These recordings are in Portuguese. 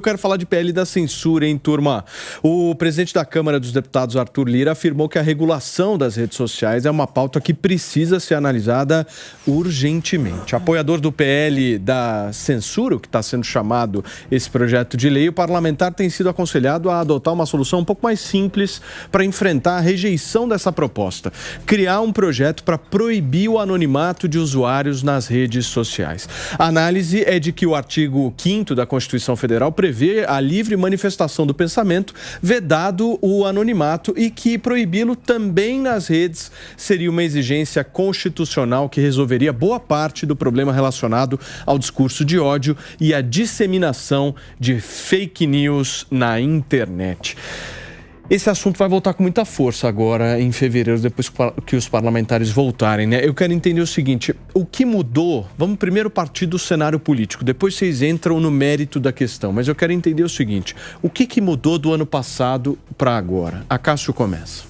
Eu quero falar de PL da censura, hein, turma? O presidente da Câmara dos Deputados, Arthur Lira, afirmou que a regulação das redes sociais é uma pauta que precisa ser analisada urgentemente. Apoiador do PL da censura, o que está sendo chamado esse projeto de lei, o parlamentar tem sido aconselhado a adotar uma solução um pouco mais simples para enfrentar a rejeição dessa proposta. Criar um projeto para proibir o anonimato de usuários nas redes sociais. A análise é de que o artigo 5º da Constituição Federal prevê a livre manifestação do pensamento, vedado o anonimato, e que proibi-lo também nas redes seria uma exigência constitucional que resolveria boa parte do problema relacionado ao discurso de ódio e à disseminação de fake news na internet. Esse assunto vai voltar com muita força agora em fevereiro, depois que os parlamentares voltarem, né? Eu quero entender o seguinte, o que mudou? Vamos primeiro partir do cenário político, depois vocês entram no mérito da questão, mas eu quero entender o seguinte, o que mudou do ano passado para agora? A Cássio começa.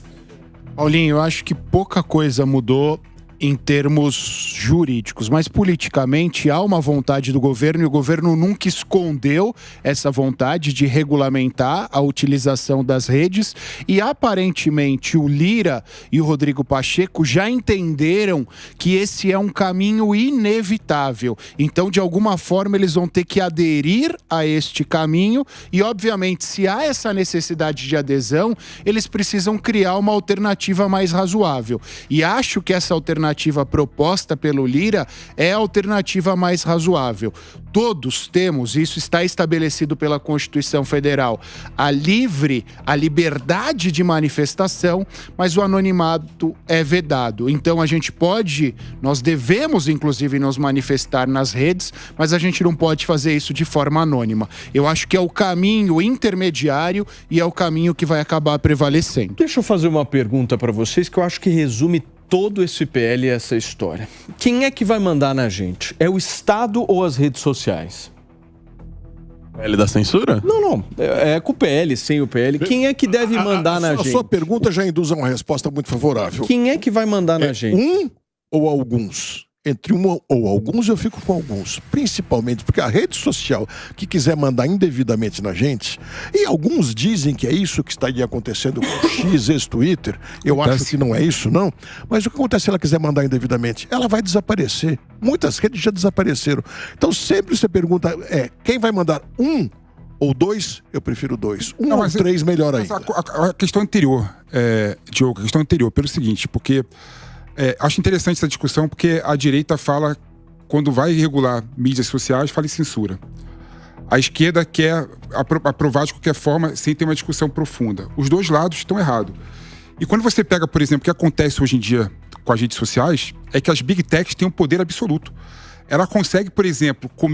Paulinho, eu acho que pouca coisa mudou em termos jurídicos, mas politicamente há uma vontade do governo e o governo nunca escondeu essa vontade de regulamentar a utilização das redes e aparentemente o Lira e o Rodrigo Pacheco já entenderam que esse é um caminho inevitável. Então, de alguma forma, eles vão ter que aderir a este caminho e, obviamente, se há essa necessidade de adesão, eles precisam criar uma alternativa mais razoável. E acho que essa alternativa proposta pelo Lira é a alternativa mais razoável. Todos temos, isso está estabelecido pela Constituição Federal, a liberdade de manifestação, mas o anonimato é vedado. Então nós devemos inclusive nos manifestar nas redes, mas a gente não pode fazer isso de forma anônima. Eu acho que é o caminho intermediário e é o caminho que vai acabar prevalecendo. Deixa eu fazer uma pergunta para vocês que eu acho que resume todo esse PL e essa história. Quem é que vai mandar na gente? É o Estado ou as redes sociais? PL da censura? Não. É com o PL, sem o PL. Quem é que deve mandar na gente? A sua pergunta já induz a uma resposta muito favorável. Quem é que vai mandar na gente? Um ou alguns? Entre um ou alguns, eu fico com alguns. Principalmente porque a rede social que quiser mandar indevidamente na gente, e alguns dizem que é isso que estaria acontecendo com o X, ex-Twitter, eu acho que não é isso, não. Mas o que acontece se ela quiser mandar indevidamente? Ela vai desaparecer. Muitas redes já desapareceram. Então sempre você pergunta, quem vai mandar um ou dois? Eu prefiro dois. Ou três, melhor ainda. A questão anterior, Diogo, a questão anterior, pelo seguinte, porque... acho interessante essa discussão porque a direita fala, quando vai regular mídias sociais, fala em censura. A esquerda quer aprovar de qualquer forma sem ter uma discussão profunda. Os dois lados estão errados. E quando você pega, por exemplo, o que acontece hoje em dia com as redes sociais, é que as big techs têm um poder absoluto. Ela consegue, por exemplo, por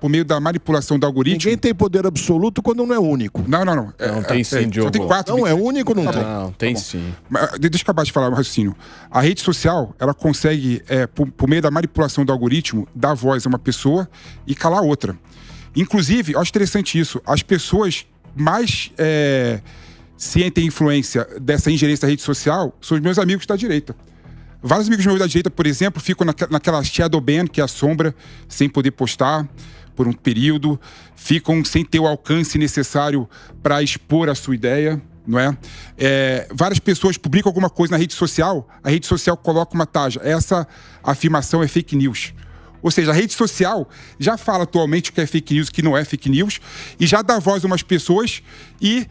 meio da manipulação do algoritmo... Ninguém tem poder absoluto quando não é único. Não. Não tem sim, Diogo. Tem 4 não é único, não tem. Não, tem sim. Deixa eu acabar de falar o raciocínio. A rede social, ela consegue, por meio da manipulação do algoritmo, dar voz a uma pessoa e calar a outra. Inclusive, eu acho interessante isso, as pessoas mais sentem influência dessa ingerência da rede social são os meus amigos da direita. Vários amigos meus da direita, por exemplo, ficam naquela shadow ban, que é a sombra, sem poder postar por um período, ficam sem ter o alcance necessário para expor a sua ideia, não é? Várias pessoas publicam alguma coisa na rede social, a rede social coloca uma taxa. Essa afirmação é fake news. Ou seja, a rede social já fala atualmente o que é fake news e o que não é fake news, e já dá voz a umas pessoas e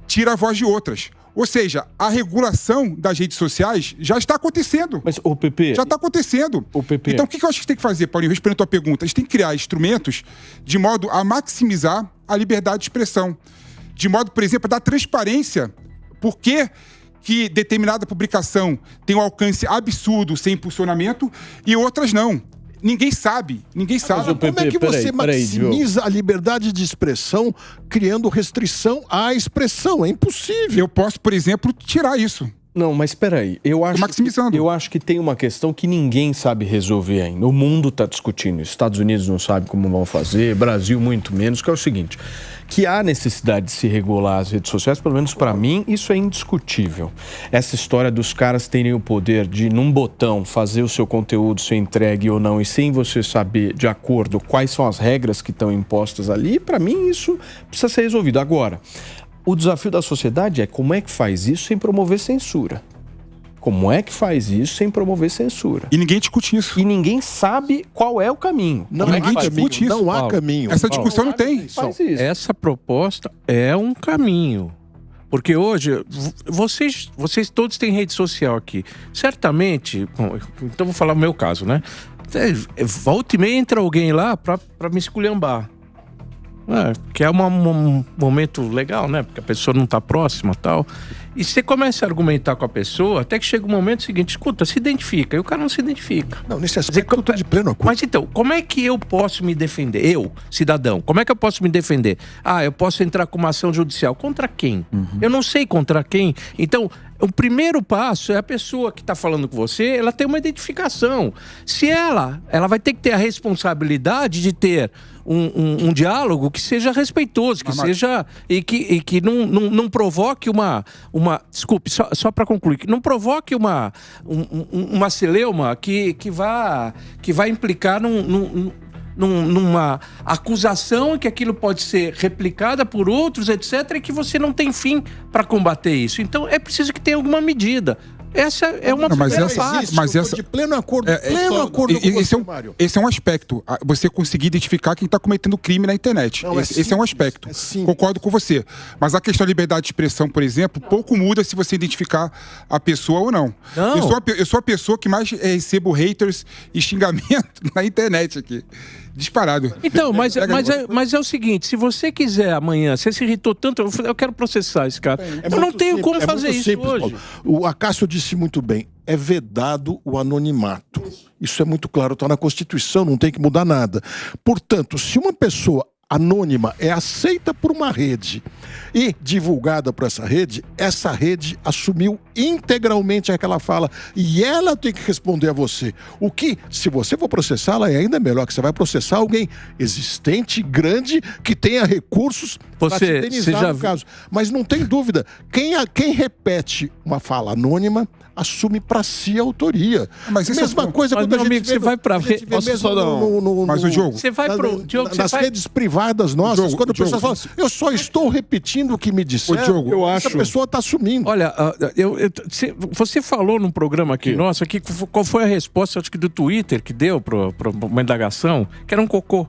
tira a voz de outras. Ou seja, a regulação das redes sociais já está acontecendo. Mas, o PP... Já está acontecendo. Então, o que eu acho que tem que fazer, Paulinho, respondendo a tua pergunta? A gente tem que criar instrumentos de modo a maximizar a liberdade de expressão. De modo, por exemplo, a dar transparência. Por que determinada publicação tem um alcance absurdo sem impulsionamento e outras não? Ninguém sabe. Como é que você maximiza a liberdade de expressão criando restrição à expressão? É impossível. Eu posso, por exemplo, tirar isso. Não, mas espera aí. Eu acho que tem uma questão que ninguém sabe resolver ainda. O mundo está discutindo isso. Estados Unidos não sabe como vão fazer, Brasil muito menos, que é o seguinte, que há necessidade de se regular as redes sociais, pelo menos para mim, isso é indiscutível. Essa história dos caras terem o poder de, num botão, fazer o seu conteúdo ser entregue ou não, e sem você saber de acordo quais são as regras que estão impostas ali, para mim isso precisa ser resolvido. Agora, o desafio da sociedade é como é que faz isso sem promover censura. Como é que faz isso sem promover censura? E ninguém discute isso. E ninguém sabe qual é o caminho. Não Como é há que caminho. Não há Paulo, caminho. Essa discussão não tem. faz isso? Essa proposta é um caminho. Porque hoje, vocês todos têm rede social aqui. Certamente, bom, então vou falar o meu caso, né? Volta e meia entra alguém lá pra me esculhambar. Que é um momento legal, né? Porque a pessoa não tá próxima e tal. E você começa a argumentar com a pessoa, até que chega um momento seguinte, escuta, se identifica. E o cara não se identifica. Não, nesse aspecto eu tô de pleno acordo. Mas então, como é que eu posso me defender? Eu, cidadão, como é que eu posso me defender? Eu posso entrar com uma ação judicial. Contra quem? Eu não sei contra quem. Então, o primeiro passo é a pessoa que está falando com você, ela tem uma identificação. Se ela vai ter que ter a responsabilidade de ter um diálogo que seja respeitoso, que seja e que não provoque desculpe, só para concluir, que não provoque uma celeuma que vai implicar numa acusação, que aquilo pode ser replicada por outros, etc., e que você não tem fim para combater isso. Então é preciso que tenha alguma medida. Essa é uma primeira parte. Mas essa de pleno acordo, acordo com você, Mário. Esse é um aspecto. Você conseguir identificar quem está cometendo crime na internet. Não, esse é um aspecto. Concordo com você. Mas a questão da liberdade de expressão, por exemplo, pouco muda se você identificar a pessoa ou não. Eu sou a pessoa que mais recebo haters e xingamento na internet aqui. Disparado. Então, mas é o seguinte, se você quiser amanhã, você se irritou tanto, eu quero processar esse cara. Eu não tenho como fazer isso hoje. Paulo. O Acácio disse muito bem, é vedado o anonimato. Isso é muito claro, está na Constituição, não tem que mudar nada. Portanto, se uma pessoa anônima é aceita por uma rede e divulgada por essa rede assumiu integralmente aquela fala e ela tem que responder a você. O que, se você for processá-la, é ainda melhor, que você vai processar alguém existente, grande, que tenha recursos para te indenizar no caso. Mas não tem dúvida, quem repete uma fala anônima assume para si a autoria. Mas isso mesma coisa quando a gente amigo, você vai para Mas o Diogo, você vai pro Diogo, nas redes privadas nossas, quando a pessoa fala, eu só estou repetindo o que me disseram, eu acho que a pessoa está assumindo. Olha, você falou num programa aqui nosso aqui, qual foi a resposta, acho que do Twitter que deu para uma indagação, que era um cocô.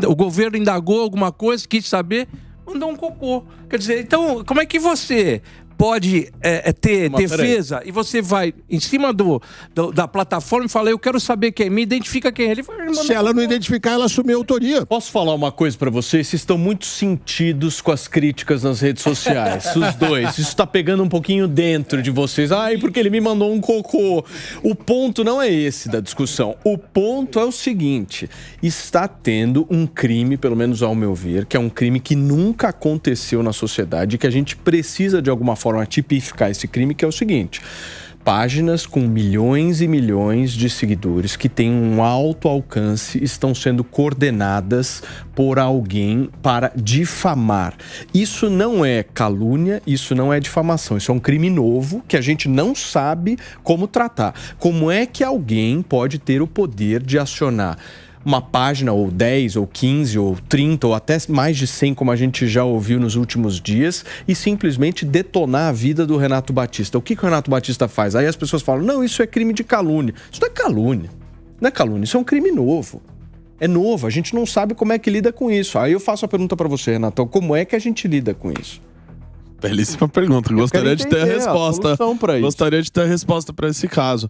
O governo indagou alguma coisa, quis saber, mandou um cocô. Quer dizer, então, como é que você pode ter defesa e você vai em cima da plataforma e fala, eu quero saber quem, me identifica quem é. Ele fala, se ela não identificar, ela assume a autoria. Posso falar uma coisa pra vocês? Vocês estão muito sentidos com as críticas nas redes sociais, os dois. Isso tá pegando um pouquinho dentro de vocês. Porque ele me mandou um cocô. O ponto não é esse da discussão. O ponto é o seguinte, está tendo um crime, pelo menos ao meu ver, que é um crime que nunca aconteceu na sociedade, que a gente precisa de alguma forma tipificar esse crime, que é o seguinte: páginas com milhões e milhões de seguidores que têm um alto alcance estão sendo coordenadas por alguém para difamar. Isso não é calúnia, isso não é difamação, isso é um crime novo que a gente não sabe como tratar. Como é que alguém pode ter o poder de acionar uma página, ou 10, ou 15, ou 30, ou até mais de 100, como a gente já ouviu nos últimos dias, e simplesmente detonar a vida do Renato Batista? O que o Renato Batista faz? Aí as pessoas falam, não, isso é crime de calúnia. Isso não é calúnia. Não é calúnia, isso é um crime novo. É novo, a gente não sabe como é que lida com isso. Aí eu faço a pergunta para você, Renato, como é que a gente lida com isso? Belíssima pergunta. Gostaria de ter a resposta. Gostaria de ter a resposta para esse caso.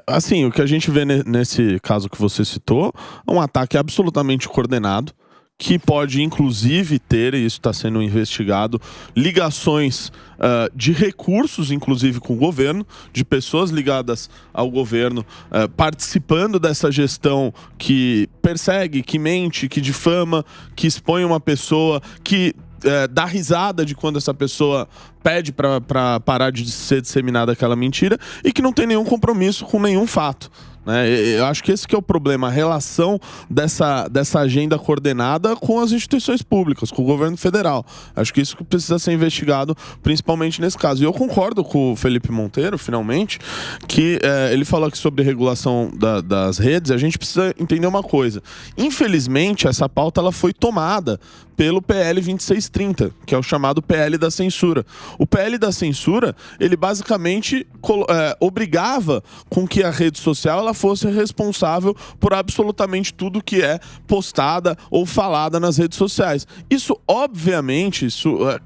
Assim, o que a gente vê nesse caso que você citou é um ataque absolutamente coordenado, que pode inclusive ter, e isso está sendo investigado, ligações de recursos, inclusive com o governo, de pessoas ligadas ao governo, participando dessa gestão que persegue, que mente, que difama, que expõe uma pessoa, que dá risada de quando essa pessoa pede para parar de ser disseminada aquela mentira e que não tem nenhum compromisso com nenhum fato. Eu acho que esse que é o problema, a relação dessa agenda coordenada com as instituições públicas, com o governo federal. Acho que isso que precisa ser investigado, principalmente nesse caso. E eu concordo com o Felipe Monteiro, finalmente, que ele falou aqui sobre regulação das redes. A gente precisa entender uma coisa. Infelizmente, essa pauta ela foi tomada pelo PL 2630, que é o chamado PL da censura. O PL da censura, ele basicamente obrigava com que a rede social ela fosse responsável por absolutamente tudo que é postada ou falada nas redes sociais. Isso, obviamente,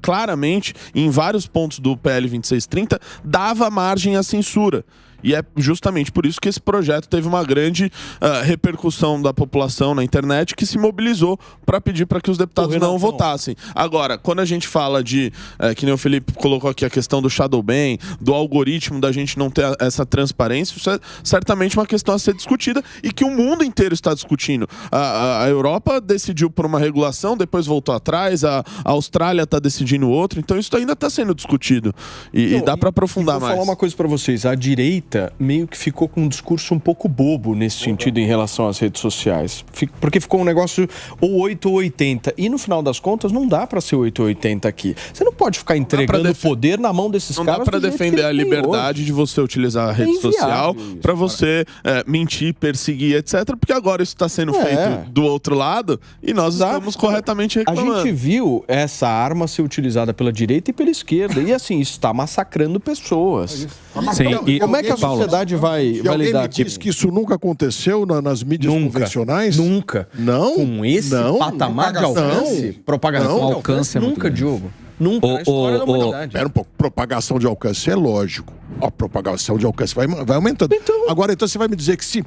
claramente, em vários pontos do PL 2630, dava margem à censura. E é justamente por isso que esse projeto teve uma grande repercussão da população na internet, que se mobilizou para pedir para que os deputados não votassem. Agora, quando a gente fala de, que nem o Felipe colocou aqui, a questão do shadow ban, do algoritmo, da gente não ter essa transparência, isso é certamente uma questão a ser discutida e que o mundo inteiro está discutindo. A Europa decidiu por uma regulação, depois voltou atrás, a Austrália está decidindo outro, então isso ainda está sendo discutido. E dá para aprofundar mais. Vou falar uma coisa para vocês, a direita meio que ficou com um discurso um pouco bobo nesse sentido em relação às redes sociais. Porque ficou um negócio ou 8 ou 80. E no final das contas não dá para ser 8 ou 80 aqui. Você não pode ficar entregando poder na mão desses caras. Não dá para defender a liberdade de você utilizar a rede social para você mentir, perseguir, etc. Porque agora isso está sendo feito do outro lado e nós estamos corretamente reclamando. A gente viu essa arma ser utilizada pela direita e pela esquerda. E assim, isso está massacrando pessoas. Sim, e como é que a sociedade vai lidar aqui? Diz que isso nunca aconteceu nas mídias convencionais? Nunca. Não? Com esse patamar de alcance? Propagação de alcance? Nunca, Diogo. Nunca, na história da humanidade. Espera um pouco, propagação de alcance é lógico. A propagação de alcance vai aumentando. Agora, então você vai me dizer que se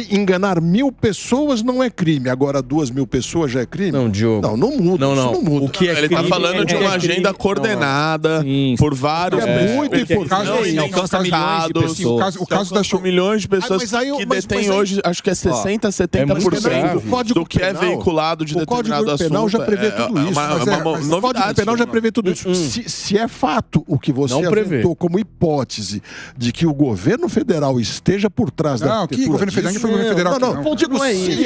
enganar 1000 pessoas não é crime, agora 2000 pessoas já é crime? Não, Diogo. Não muda. Isso não muda. O que Ele está falando de uma agenda coordenada por vários... É muito importante. Alcança milhões de pessoas. O caso das milhões de pessoas que detêm hoje, acho que é 60%, 70% do que é veiculado de determinado assunto. O Código Penal já prevê tudo isso. O Código Penal já prevê tudo isso. Se é fato o que você aventou como hipótese de que o governo federal esteja por trás da arquitetura... Não, que governo federal? Não foi o governo federal. Não, digo, não é isso.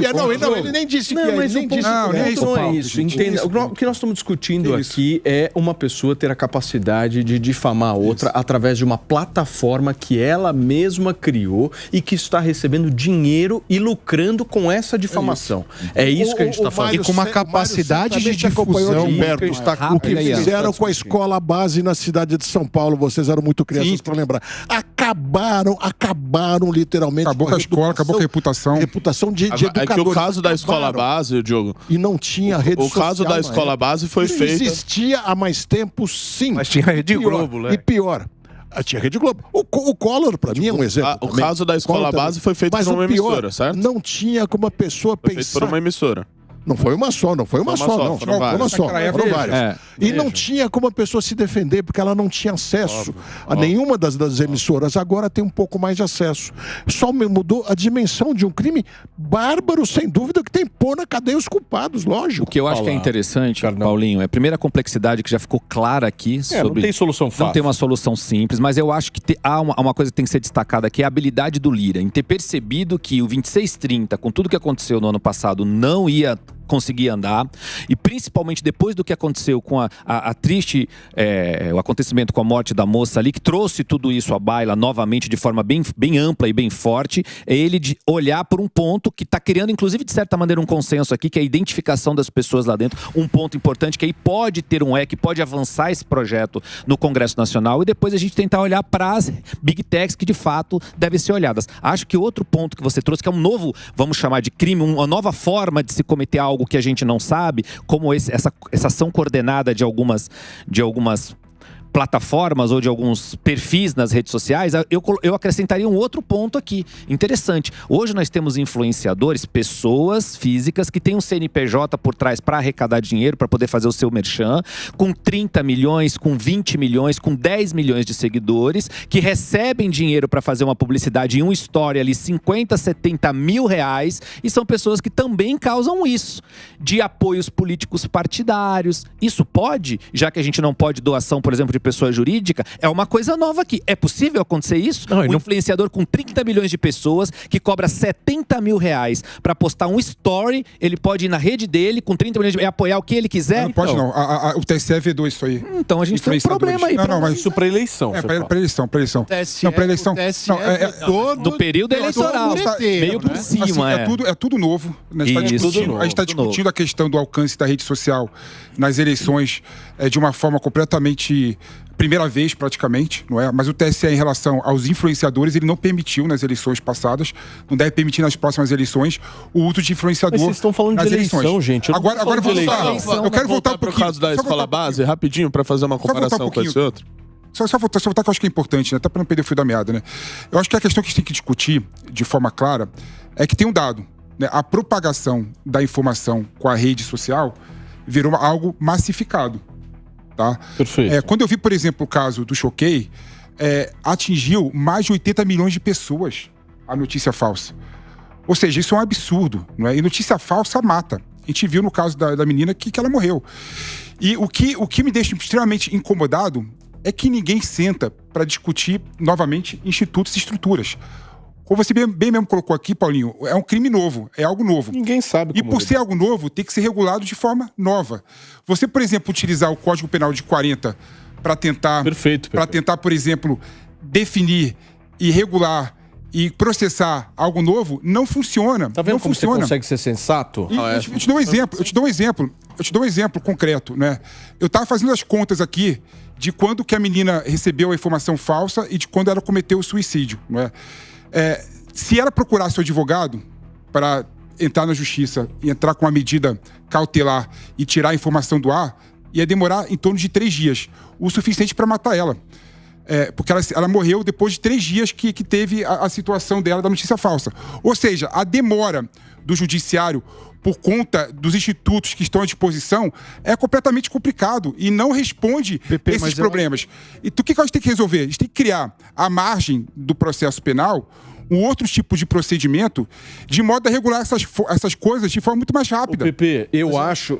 Ele nem disse que é. Não é isso. Entenda, o que nós estamos discutindo aqui é uma pessoa ter a capacidade de difamar a outra através de uma plataforma que ela mesma criou e que está recebendo dinheiro e lucrando com essa difamação. É isso que a gente está fazendo. E com uma capacidade de difusão. O que fizeram com a escola base na cidade de São Paulo, vocês eram muito crianças para lembrar. Acabaram literalmente. Acabou com a escola, acabou com a reputação. Reputação de educadores. É que o caso da escola base, Diogo... E não tinha rede social. O caso da escola base foi feito... Existia há mais tempo, sim. Mas tinha Rede Globo, né? E pior... Tinha Rede Globo. O Collor, para mim, é um exemplo. O caso da escola base foi feito por uma emissora, certo? Não tinha como a pessoa pensar... Foi feito por uma emissora. Não foi uma só, não. Foram várias. E não tinha como a pessoa se defender, porque ela não tinha acesso a nenhuma das emissoras. Agora tem um pouco mais de acesso. Só mudou a dimensão de um crime bárbaro, sem dúvida, que tem que pôr na cadeia os culpados, lógico. O que eu acho que é interessante, Paulinho, é a primeira complexidade que já ficou clara aqui sobre... Não tem solução fácil. Não tem uma solução simples, mas eu acho que há uma coisa que tem que ser destacada aqui, é a habilidade do Lira, em ter percebido que o 2630, com tudo que aconteceu no ano passado, não ia conseguir andar, e principalmente depois do que aconteceu com a triste o acontecimento com a morte da moça ali, que trouxe tudo isso à baila novamente de forma bem ampla e bem forte, é ele de olhar por um ponto que está criando, inclusive, de certa maneira, um consenso aqui, que é a identificação das pessoas lá dentro, um ponto importante que aí pode ter que pode avançar esse projeto no Congresso Nacional, e depois a gente tentar olhar para as Big Techs que de fato devem ser olhadas. Acho que outro ponto que você trouxe, que é um novo, vamos chamar de crime, uma nova forma de se cometer algo que a gente não sabe, como essa ação coordenada de algumas plataformas ou de alguns perfis nas redes sociais, eu acrescentaria um outro ponto aqui, interessante. Hoje nós temos influenciadores, pessoas físicas que têm um CNPJ por trás para arrecadar dinheiro, para poder fazer o seu merchan, com 30 milhões, com 20 milhões, com 10 milhões de seguidores, que recebem dinheiro para fazer uma publicidade em um story ali, 50, 70 mil reais, e são pessoas que também causam isso, de apoios políticos partidários. Isso pode, já que a gente não pode doação, por exemplo, de pessoa jurídica, é uma coisa nova aqui. É possível acontecer isso? Influenciador com 30 milhões de pessoas, que cobra 70 mil reais para postar um story, ele pode ir na rede dele com 30 milhões de apoiar o que ele quiser? Não pode não. O TSE vedou isso aí. Então a gente tem um problema aí. Não, mas isso para eleição. Para eleição. Não, para eleição. Do período eleitoral. Meio por cima. É tudo novo. A gente está discutindo a questão do alcance da rede social nas eleições de uma forma completamente... primeira vez, praticamente, não é? Mas o TSE, em relação aos influenciadores, ele não permitiu nas eleições passadas, não deve permitir nas próximas eleições, o uso de influenciador. Mas vocês estão falando de eleição, gente. Agora eu quero voltar para o caso da escola base, rapidinho, para fazer uma comparação com esse outro. Só voltar que eu acho que é importante, né? Até para não perder o fio da meada, né? Eu acho que a questão que a gente tem que discutir de forma clara é que tem um dado, né? A propagação da informação com a rede social virou algo massificado. Tá? Perfeito. Quando eu vi, por exemplo, o caso do Choquei, atingiu mais de 80 milhões de pessoas a notícia falsa. Ou seja, isso é um absurdo, não é? E notícia falsa mata. A gente viu no caso da menina que ela morreu. E o que me deixa extremamente incomodado é que ninguém senta para discutir novamente institutos e estruturas. Como você bem mesmo colocou aqui, Paulinho, é um crime novo, é algo novo. Ninguém sabe como. E por ser algo novo, tem que ser regulado de forma nova. Você, por exemplo, utilizar o Código Penal de 40 para tentar, por exemplo, definir e regular e processar algo novo, não funciona. Tá vendo não como funciona. Você consegue ser sensato? Eu te dou um exemplo concreto, né? Eu estava fazendo as contas aqui de quando que a menina recebeu a informação falsa e de quando ela cometeu o suicídio, não é? Se ela procurasse o advogado para entrar na justiça e entrar com uma medida cautelar e tirar a informação do ar, ia demorar em torno de 3 dias, o suficiente para matar ela. Porque ela morreu depois de 3 dias que teve a situação dela da notícia falsa. Ou seja, a demora do judiciário por conta dos institutos que estão à disposição é completamente complicado e não responde esses problemas. E o que a gente tem que resolver? A gente tem que criar à margem do processo penal um outro tipo de procedimento de modo a regular essas coisas de forma muito mais rápida. O PP, eu acho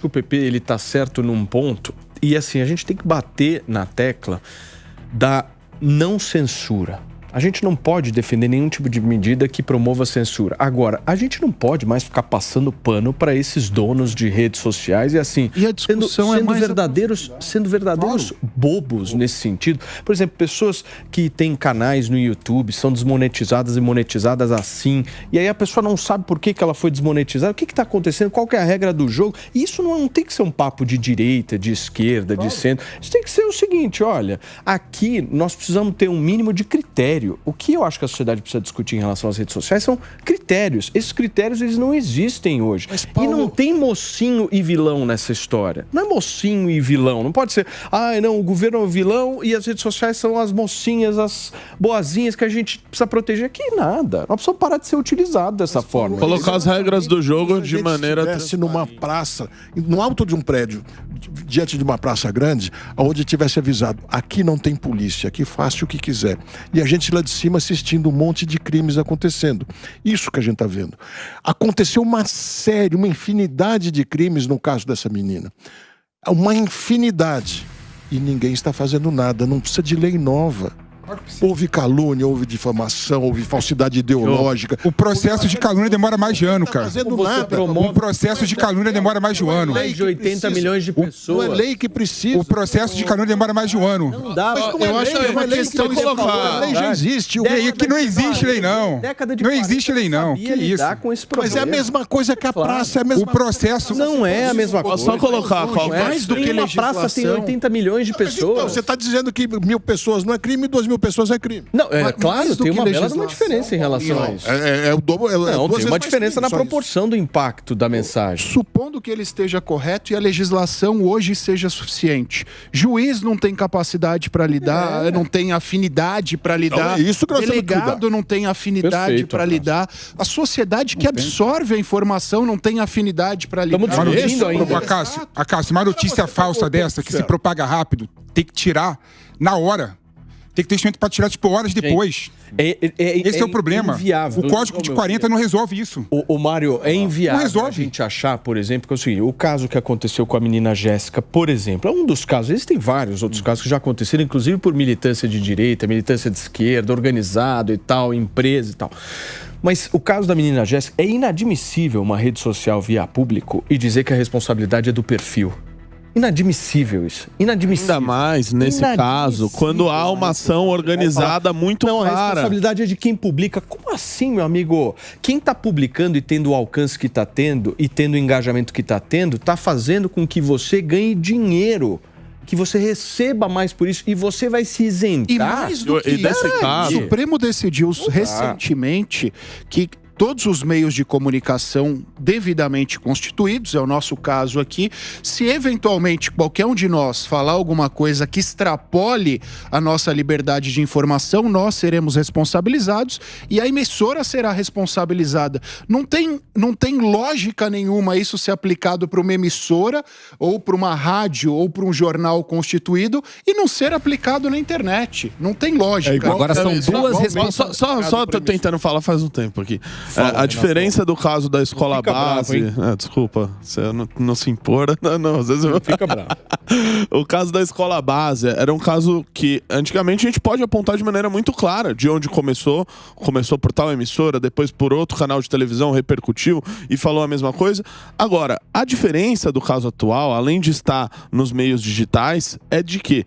que o PP ele tá certo num ponto e assim, a gente tem que bater na tecla da não censura. A gente não pode defender nenhum tipo de medida que promova censura. Agora, a gente não pode mais ficar passando pano para esses donos de redes sociais e assim, e a discussão sendo verdadeiros bobos nesse sentido. Por exemplo, pessoas que têm canais no YouTube são desmonetizadas e monetizadas assim, e aí a pessoa não sabe por que ela foi desmonetizada, o que está acontecendo, qual que é a regra do jogo. E isso não tem que ser um papo de direita, de esquerda, de centro. Isso tem que ser o seguinte, olha, aqui nós precisamos ter um mínimo de critério. O que eu acho que a sociedade precisa discutir em relação às redes sociais são critérios. Esses critérios, eles não existem hoje. Mas, Paulo... E não tem mocinho e vilão nessa história. Não é mocinho e vilão. Não pode ser, não, o governo é o vilão e as redes sociais são as mocinhas, as boazinhas que a gente precisa proteger. Que nada. Nós precisamos parar de ser utilizado dessa forma. Colocar as regras do jogo de maneira... Se numa praça, no alto de um prédio, diante de uma praça grande, onde tivesse avisado, aqui não tem polícia, aqui faça o que quiser. E a gente lá de cima assistindo um monte de crimes acontecendo. Isso que a gente está vendo. Aconteceu uma infinidade de crimes no caso dessa menina. Uma infinidade. E ninguém está fazendo nada. Não precisa de lei nova. Houve calúnia, houve difamação, houve falsidade ideológica. O processo de calúnia demora mais de ano, cara. O processo de calúnia demora mais de um ano. Mais de 80 milhões de pessoas. Não é lei que precisa. O processo de calúnia demora mais de um ano. Não dá. Eu acho que é uma questão de colocar. A lei já existe. É que não existe lei, não. Não existe lei, não. Que isso? Mas é a mesma coisa que a praça. É a mesma o processo... Não é a mesma coisa. Só colocar. Mais do que uma praça tem 80 milhões de pessoas. Então, você está dizendo que 1.000 pessoas não é crime, 2.000 mil pessoas é crime. Não, claro, tem uma bela diferença em relação a isso. Tem uma diferença na proporção do impacto da mensagem. Supondo que ele esteja correto e a legislação hoje seja suficiente. Juiz não tem capacidade para lidar, não tem afinidade para lidar. Então, isso que nós delegado não tem afinidade para lidar. A sociedade que absorve a informação não tem afinidade para lidar. Estamos discutindo ainda. Acácio, uma notícia falsa dessa que se propaga rápido, tem que tirar na hora. Tem que ter instrumento para tirar, tipo, horas depois. Esse é o problema. Inviável. O código de 40 não resolve isso. O Mário, é inviável não resolve. A gente achar, por exemplo, que é o seguinte, o caso que aconteceu com a menina Jéssica, por exemplo, é um dos casos. Existem vários outros casos que já aconteceram, inclusive por militância de direita, militância de esquerda, organizado e tal, empresa e tal. Mas o caso da menina Jéssica, é inadmissível uma rede social via público e dizer que a responsabilidade é do perfil. Inadmissível isso. Inadmissível. Ainda mais nesse caso, quando há uma ação organizada muito clara. A responsabilidade é de quem publica. Como assim, meu amigo? Quem está publicando e tendo o alcance que está tendo e tendo o engajamento que está tendo, está fazendo com que você ganhe dinheiro. Que você receba mais por isso e você vai se isentar. E mais do que isso, o Supremo decidiu recentemente que todos os meios de comunicação devidamente constituídos, é o nosso caso aqui, se eventualmente qualquer um de nós falar alguma coisa que extrapole a nossa liberdade de informação, nós seremos responsabilizados e a emissora será responsabilizada. Não tem lógica nenhuma isso ser aplicado para uma emissora ou para uma rádio ou para um jornal constituído e não ser aplicado na internet. Não tem lógica. Agora são duas responsabilidades. Só tô tentando falar faz um tempo aqui. A diferença do caso da escola base... desculpa, você não se impor. Não, às vezes eu... Fica bravo. O caso da escola base era um caso que antigamente a gente pode apontar de maneira muito clara de onde começou. Começou por tal emissora, depois por outro canal de televisão, repercutiu e falou a mesma coisa. Agora, a diferença do caso atual, além de estar nos meios digitais, é de que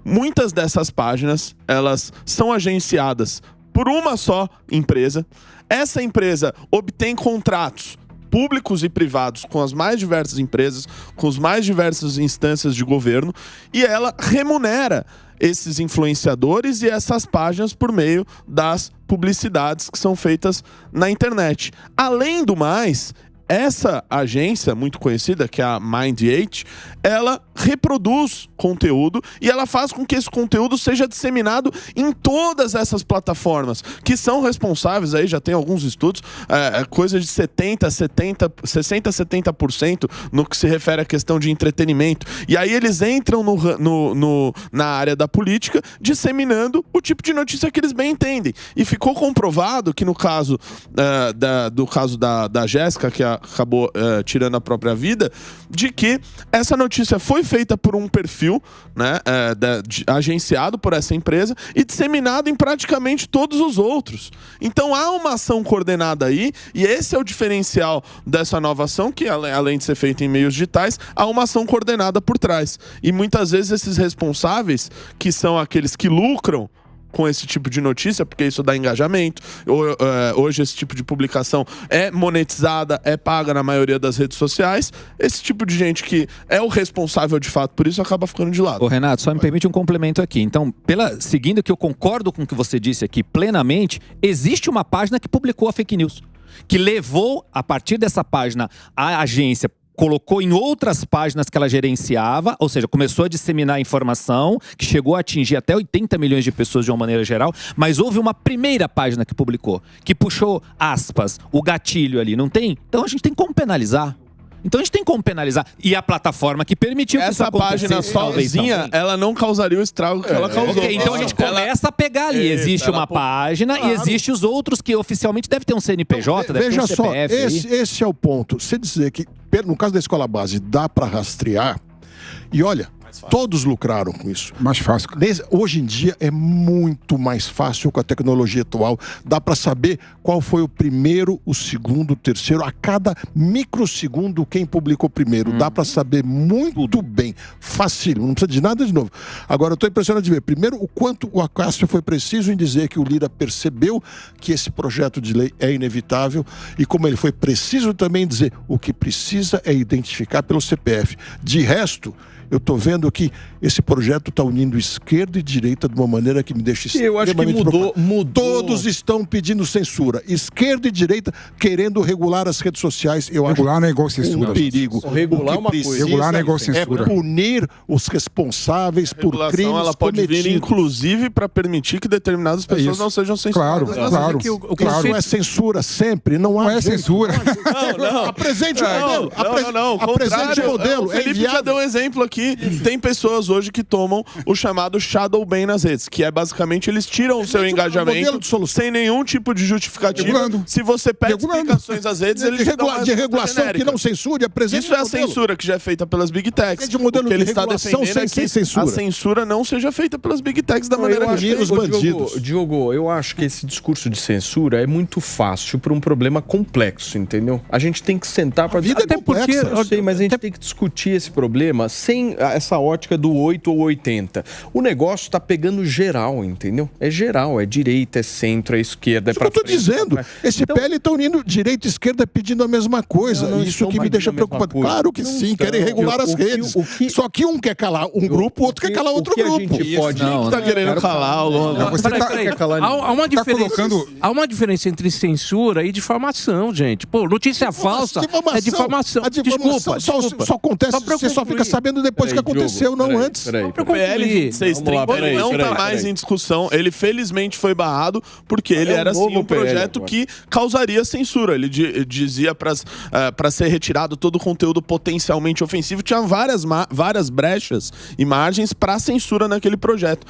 muitas dessas páginas, elas são agenciadas por uma só empresa. Essa empresa obtém contratos públicos e privados com as mais diversas empresas, com as mais diversas instâncias de governo, e ela remunera esses influenciadores e essas páginas por meio das publicidades que são feitas na internet. Além do mais, essa agência muito conhecida, que é a Mind8, ela reproduz conteúdo e ela faz com que esse conteúdo seja disseminado em todas essas plataformas, que são responsáveis, aí já tem alguns estudos, coisa de 60-70% no que se refere à questão de entretenimento. E aí eles entram na área da política, disseminando o tipo de notícia que eles bem entendem. E ficou comprovado que no caso da Jéssica, que acabou tirando a própria vida, de que essa notícia foi feita por um perfil, né, agenciado por essa empresa e disseminado em praticamente todos os outros. Então há uma ação coordenada aí, e esse é o diferencial dessa nova ação, que além de ser feita em meios digitais, há uma ação coordenada por trás. E muitas vezes esses responsáveis, que são aqueles que lucram com esse tipo de notícia, porque isso dá engajamento. Hoje esse tipo de publicação é monetizada, é paga na maioria das redes sociais. Esse tipo de gente que é o responsável de fato por isso acaba ficando de lado. Ô Renato, só me permite um complemento aqui. Então, seguindo que eu concordo com o que você disse aqui plenamente, existe uma página que publicou a fake news, que levou, a partir dessa página, a agência colocou em outras páginas que ela gerenciava, ou seja, começou a disseminar informação, que chegou a atingir até 80 milhões de pessoas de uma maneira geral, mas houve uma primeira página que publicou, que puxou aspas, o gatilho ali, não tem? Então a gente tem como penalizar. Então a gente tem como penalizar. E a plataforma que permitiu que essa página sozinha, ela não causaria o estrago que ela causou. Okay, então a gente começa a pegar ali. Existe uma página e existe os outros que oficialmente deve ter um CNPJ, deve ter um CPF. Veja só, esse é o ponto. Você dizer que, no caso da escola base, dá para rastrear, e olha, todos lucraram com isso. Mais fácil. Hoje em dia é muito mais fácil com a tecnologia atual. Dá para saber qual foi o primeiro, o segundo, o terceiro, a cada microsegundo quem publicou primeiro. Dá para saber muito bem. Facílimo, não precisa de nada de novo. Agora, eu estou impressionado de ver, primeiro, o quanto o Acácio foi preciso em dizer que o Lira percebeu que esse projeto de lei é inevitável e como ele foi preciso também dizer o que precisa é identificar pelo CPF. De resto, eu estou vendo dizendo que esse projeto está unindo esquerda e direita de uma maneira que me deixa Eu acho que mudou. Todos estão pedindo censura. Esquerda e direita querendo regular as redes sociais. Eu regular não é igual censura. Um perigo. Regular uma coisa. Regular não é igual censura. É punir os responsáveis por crimes ela pode cometidos. vir, inclusive, para permitir que determinadas pessoas não sejam censuradas. Claro. Isso é censura sempre. Não é censura. Não. Apresente o modelo. Apresente o modelo. O Felipe já deu um exemplo aqui. Tem pessoas hoje que tomam o chamado shadow ban nas redes, que é basicamente eles tiram o seu engajamento sem nenhum tipo de justificativa. Se você pede explicações às redes, eles de regulação que não censure, apresente isso é a censura que já é feita pelas Big Techs. O modelo que ele de está regulação defendendo sem que censura. a censura não seja feita pelas Big Techs da maneira que os bandidos. Diogo, eu acho que esse discurso de censura é muito fácil para um problema complexo, entendeu? A gente tem que sentar para... vida é complexa. Eu sei, mas a gente tem que discutir esse problema sem essa ótica do 8 ou 80. O negócio está pegando geral, entendeu? É geral, é direita, é centro, é esquerda, é para frente. Eu tô dizendo, esse PL está unindo direita e esquerda pedindo a mesma coisa. Isso que me deixa preocupado. Claro que sim, querem regular as redes. Só que um quer calar um grupo, o outro quer calar outro grupo. A gente pode... Tá querendo calar o Há uma diferença entre censura e difamação, gente. Pô, notícia falsa é difamação. Desculpa. Só acontece, você só fica sabendo depois que aconteceu, não antes. O PL 2630 não está mais em discussão. Ele felizmente foi barrado porque ele era assim um projeto que causaria censura. Ele dizia para ser retirado todo o conteúdo potencialmente ofensivo. Tinha várias brechas e margens para censura naquele projeto.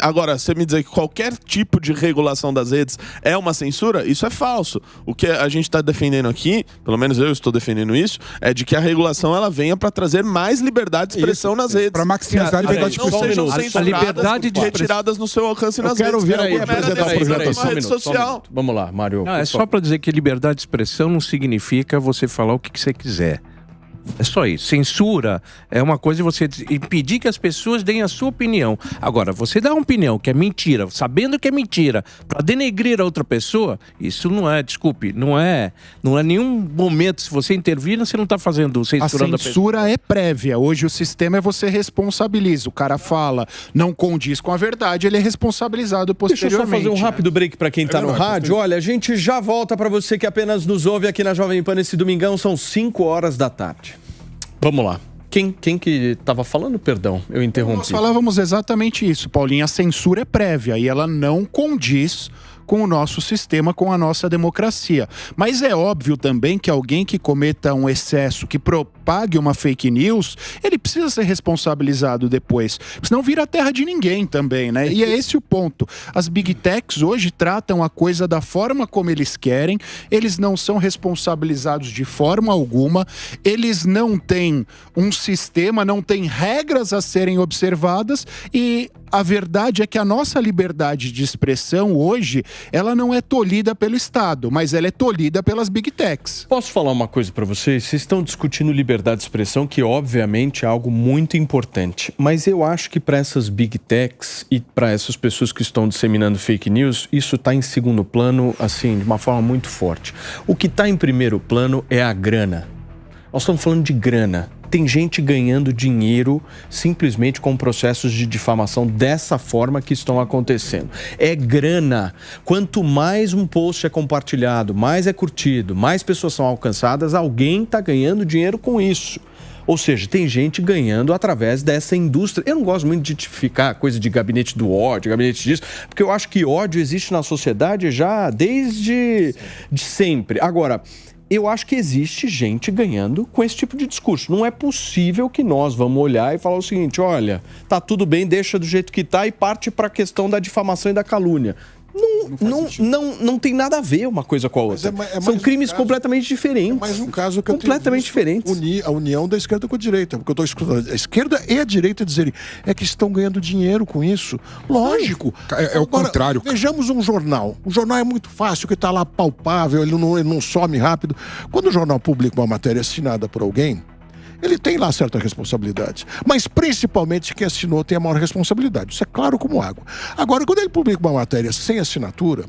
Agora, você me dizer que qualquer tipo de regulação das redes é uma censura, isso é falso. O que a gente está defendendo aqui, pelo menos eu estou defendendo isso, é de que a regulação ela venha para trazer mais liberdade de expressão nas redes. Para maximizar a liberdade de expressão. Não sejam censuradas, retiradas no seu alcance nas redes. Eu quero ouvir aí apresentar o projeto. Uma rede social. Vamos lá, Mário. É só para dizer que liberdade de expressão não significa você falar o que você quiser. É só isso. Censura é uma coisa de você impedir que as pessoas deem a sua opinião. Agora, você dá uma opinião que é mentira, sabendo que é mentira, para denegrir a outra pessoa, isso não é, desculpe, não é nenhum momento, se você intervir, você não está fazendo censurando a pessoa. A censura é prévia. Hoje o sistema é você responsabiliza. O cara fala, não condiz com a verdade, ele é responsabilizado posteriormente. Deixa eu só fazer um rápido break para quem está no rádio. Olha, a gente já volta para você que apenas nos ouve aqui na Jovem Pan nesse domingão, são 5 horas da tarde. Vamos lá. Quem que estava falando? Perdão, eu interrompi. Nós falávamos exatamente isso, Paulinho. A censura é prévia e ela não condiz com o nosso sistema, com a nossa democracia. Mas é óbvio também que alguém que cometa um excesso, que propague uma fake news, ele precisa ser responsabilizado depois. Senão vira a terra de ninguém também, né? E é esse o ponto. As Big Techs hoje tratam a coisa da forma como eles querem, eles não são responsabilizados de forma alguma, eles não têm um sistema, não têm regras a serem observadas e a verdade é que a nossa liberdade de expressão hoje, ela não é tolhida pelo Estado, mas ela é tolhida pelas Big Techs. Posso falar uma coisa para vocês? Vocês estão discutindo liberdade de expressão, que obviamente é algo muito importante. Mas eu acho que para essas Big Techs e para essas pessoas que estão disseminando fake news, isso está em segundo plano, assim, de uma forma muito forte. O que está em primeiro plano é a grana. Nós estamos falando de grana. Tem gente ganhando dinheiro simplesmente com processos de difamação dessa forma que estão acontecendo. É grana. Quanto mais um post é compartilhado, mais é curtido, mais pessoas são alcançadas, alguém está ganhando dinheiro com isso. Ou seja, tem gente ganhando através dessa indústria. Eu não gosto muito de ficar coisa de gabinete do ódio, gabinete disso, porque eu acho que ódio existe na sociedade já desde sempre. Agora, eu acho que existe gente ganhando com esse tipo de discurso. Não é possível que nós vamos olhar e falar o seguinte, olha, tá tudo bem, deixa do jeito que tá e parte para a questão da difamação e da calúnia. Não tem nada a ver uma coisa com a outra. São crimes completamente diferentes. Mas um caso que completamente diferentes. Unir a união da esquerda com a direita. Porque eu estou escutando a esquerda e a direita dizerem é que estão ganhando dinheiro com isso. Lógico. É o contrário. Vejamos um jornal. O jornal é muito fácil, que está lá palpável, ele não some rápido. Quando o jornal publica uma matéria assinada por alguém, ele tem lá certa responsabilidade. Mas principalmente quem assinou tem a maior responsabilidade. Isso é claro como água. Agora, quando ele publica uma matéria sem assinatura,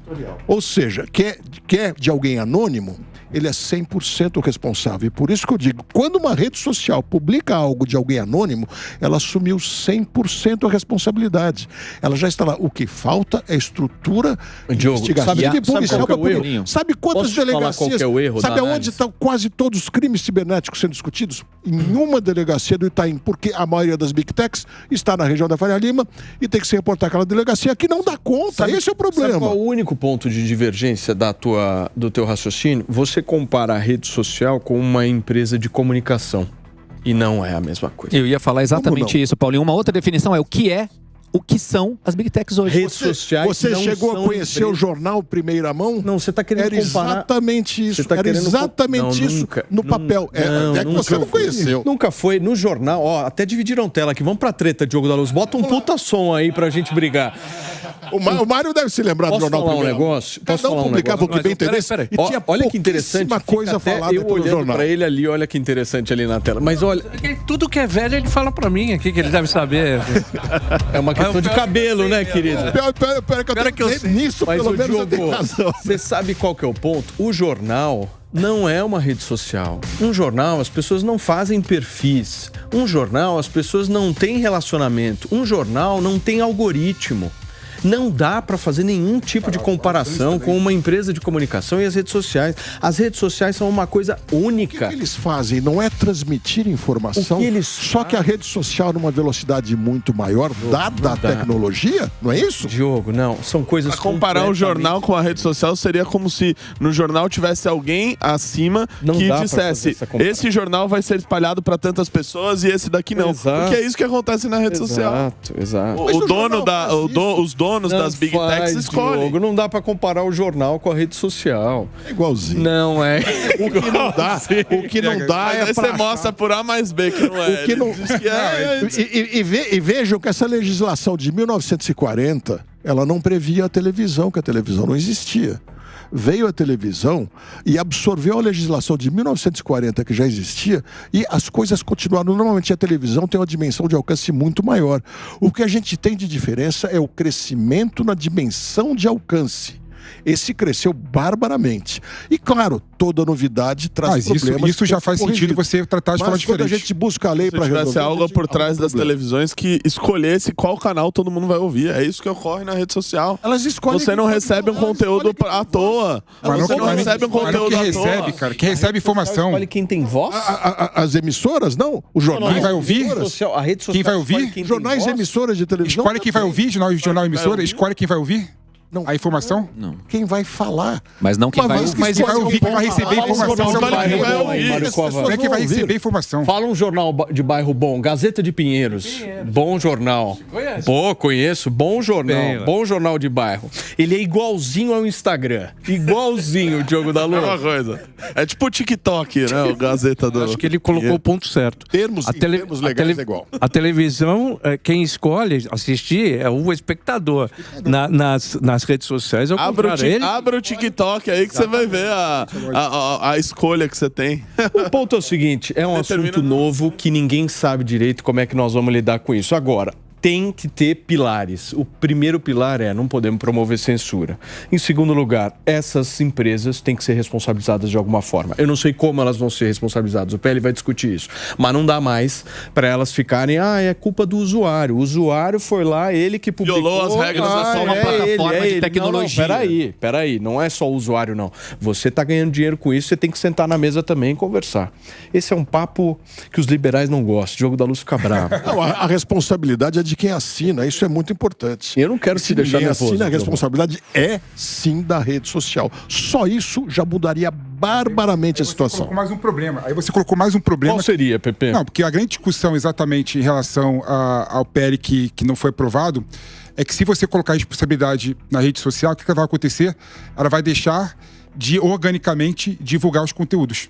ou seja, que é de alguém anônimo, ele é 100% responsável. E por isso que eu digo, quando uma rede social publica algo de alguém anônimo, ela assumiu 100% a responsabilidade. Ela já está lá. O que falta é estrutura investigativa e policial para poder. Sabe quantas delegacias? Qual é o erro sabe aonde estão quase todos os crimes cibernéticos sendo discutidos? Em uma delegacia do Itaim, porque a maioria das Big Techs está na região da Faria Lima e tem que se reportar aquela delegacia que não dá conta. Esse é o problema. Sabe qual é o único ponto de divergência do teu raciocínio? Você compara a rede social com uma empresa de comunicação. E não é a mesma coisa. Eu ia falar exatamente isso, Paulinho. Uma outra definição é o que são as Big Techs hoje. Redes sociais. Você chegou a conhecer o jornal Primeira Mão? Não, você está querendo comparar. Era exatamente isso. Era exatamente isso no papel. É que você não conheceu. Nunca foi. No jornal, ó, até dividiram tela aqui. Vamos pra treta, Diogo da Luz. Bota um puta som aí pra gente brigar. O Mário deve se lembrar do jornal Primeira Mão. Posso falar um negócio? O que bem interessa. E tinha olha que interessante. Coisa falada eu olhando jornal. Pra ele ali, olha que interessante ali na tela. Mas olha... Tudo que é velho, ele fala pra mim aqui, que ele deve saber. É uma questão de cabelo, né, querido? Pera que eu sei. Nisso, mas pelo menos, Diogo, eu tenho razão. Você sabe qual que é o ponto? O jornal não é uma rede social. Um jornal, as pessoas não fazem perfis. Um jornal, as pessoas não têm relacionamento. Um jornal não tem algoritmo. Não dá para fazer nenhum tipo de comparação com uma empresa de comunicação e as redes sociais. As redes sociais são uma coisa única. O que eles fazem não é transmitir informação, só que a rede social numa velocidade muito maior, dada a tecnologia, não é isso? Diogo, não. São coisas comparar o jornal com a rede social seria como se no jornal tivesse alguém acima que dissesse esse jornal vai ser espalhado para tantas pessoas e esse daqui não. Exato. Porque é isso que acontece na rede social. Exato. Os donos das Big Techs escolhem. Diogo, não dá pra comparar o jornal com a rede social. É igualzinho. Não é. O que não dá é aí você mostra por A mais B que não é. O que não... E vejam que essa legislação de 1940, ela não previa a televisão, que a televisão não existia. Veio a televisão e absorveu a legislação de 1940 que já existia e as coisas continuaram. Normalmente a televisão tem uma dimensão de alcance muito maior. O que a gente tem de diferença é o crescimento na dimensão de alcance. Esse cresceu barbaramente. E claro, toda novidade traz problemas. Isso já faz sentido você tratar de forma diferente. Quando a gente busca a lei para resolver... Se tivesse algo por trás das televisões que escolhesse qual canal todo mundo vai ouvir. É isso que ocorre na rede social. Elas escolhem... Você não recebe um conteúdo à toa. Você não recebe um conteúdo à toa. Cara, quem recebe informação. Escolhe quem tem voz? As emissoras, não. Os jornais. Quem vai ouvir? A rede social quem vai ouvir? Jornais e emissoras de televisão. Escolhe quem vai ouvir, jornal e emissora. Escolhe quem vai ouvir. Não. A informação? Não. Quem vai falar? Mas não quem vai ouvir. Mas vai ouvir, quem vai receber informação. Como é que vai receber informação? Fala um jornal de bairro bom, Gazeta de Pinheiros. Bom jornal. Pô, conheço. Bom jornal. Bom jornal de bairro. Ele é igualzinho ao Instagram. Igualzinho o Diogo da Luz. É uma coisa. É tipo o TikTok, né? O Gazeta do... Acho que ele colocou o ponto certo. Termos legais é igual. A televisão, quem escolhe assistir é o espectador. Nas redes sociais, Abra o TikTok aí que você vai ver a escolha que você tem. O ponto é o seguinte, é um assunto novo que ninguém sabe direito como é que nós vamos lidar com isso. Agora, tem que ter pilares. O primeiro pilar é não podemos promover censura. Em segundo lugar, essas empresas têm que ser responsabilizadas de alguma forma. Eu não sei como elas vão ser responsabilizadas, o PL vai discutir isso. Mas não dá mais para elas ficarem, é culpa do usuário. O usuário foi lá, ele que publicou. Violou as regras da sua plataforma de tecnologia. Não, peraí, não é só o usuário, não. Você está ganhando dinheiro com isso, você tem que sentar na mesa também e conversar. Esse é um papo que os liberais não gostam. O Diogo da Luz fica bravo. Não, a responsabilidade é de quem assina, isso é muito importante. Eu não quero te deixar nervoso. Assina, a responsabilidade é sim da rede social. Só isso já mudaria barbaramente a situação. Você colocou mais um problema. Aí você colocou mais um problema. Qual seria, Pepe? Não, porque a grande discussão exatamente em relação ao PL que não foi aprovado é que se você colocar a responsabilidade na rede social, o que vai acontecer? Ela vai deixar de organicamente divulgar os conteúdos.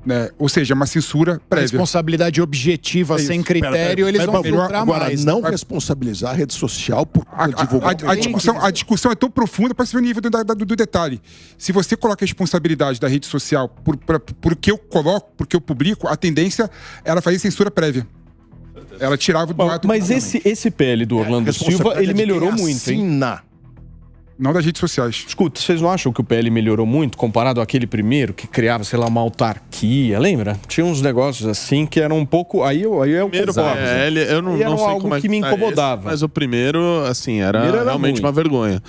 né? Ou seja, uma censura prévia. Responsabilidade objetiva, sem critério, eles vão filtrar agora, mais. não responsabilizar a rede social por divulgar. A discussão é tão profunda para se ver o nível do detalhe. Se você coloca a responsabilidade da rede social por que eu coloco, porque eu publico, a tendência era fazer censura prévia. Ela tirava do ato. Mas esse PL do Orlando Silva, ele melhorou muito, hein? Não das redes sociais. Escuta, vocês não acham que o PL melhorou muito comparado àquele primeiro que criava, sei lá, uma autarquia, lembra? Tinha uns negócios assim que eram um pouco... Aí é o primeiro PL, eu não sei algo como é que me incomodava. Mas o primeiro, assim, era realmente ruim. Uma vergonha.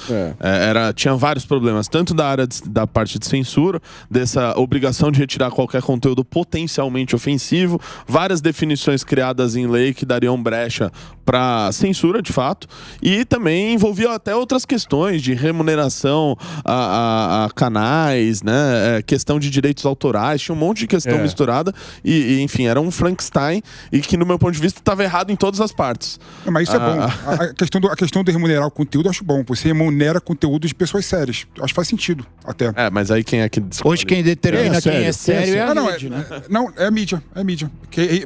Tinha vários problemas, tanto da parte de censura, dessa obrigação de retirar qualquer conteúdo potencialmente ofensivo, várias definições criadas em lei que dariam brecha para censura, de fato, e também envolvia até outras questões de remuneração a canais, né? Questão de direitos autorais, tinha um monte de questão misturada e, enfim, era um Frankenstein e que, no meu ponto de vista, estava errado em todas as partes. Mas isso é bom. A questão de remunerar o conteúdo eu acho bom. Você remunera conteúdo de pessoas sérias. Acho que faz sentido, até. Mas aí quem é que... Hoje quem determina quem é sério é a mídia, né? Não, é a mídia. É a mídia.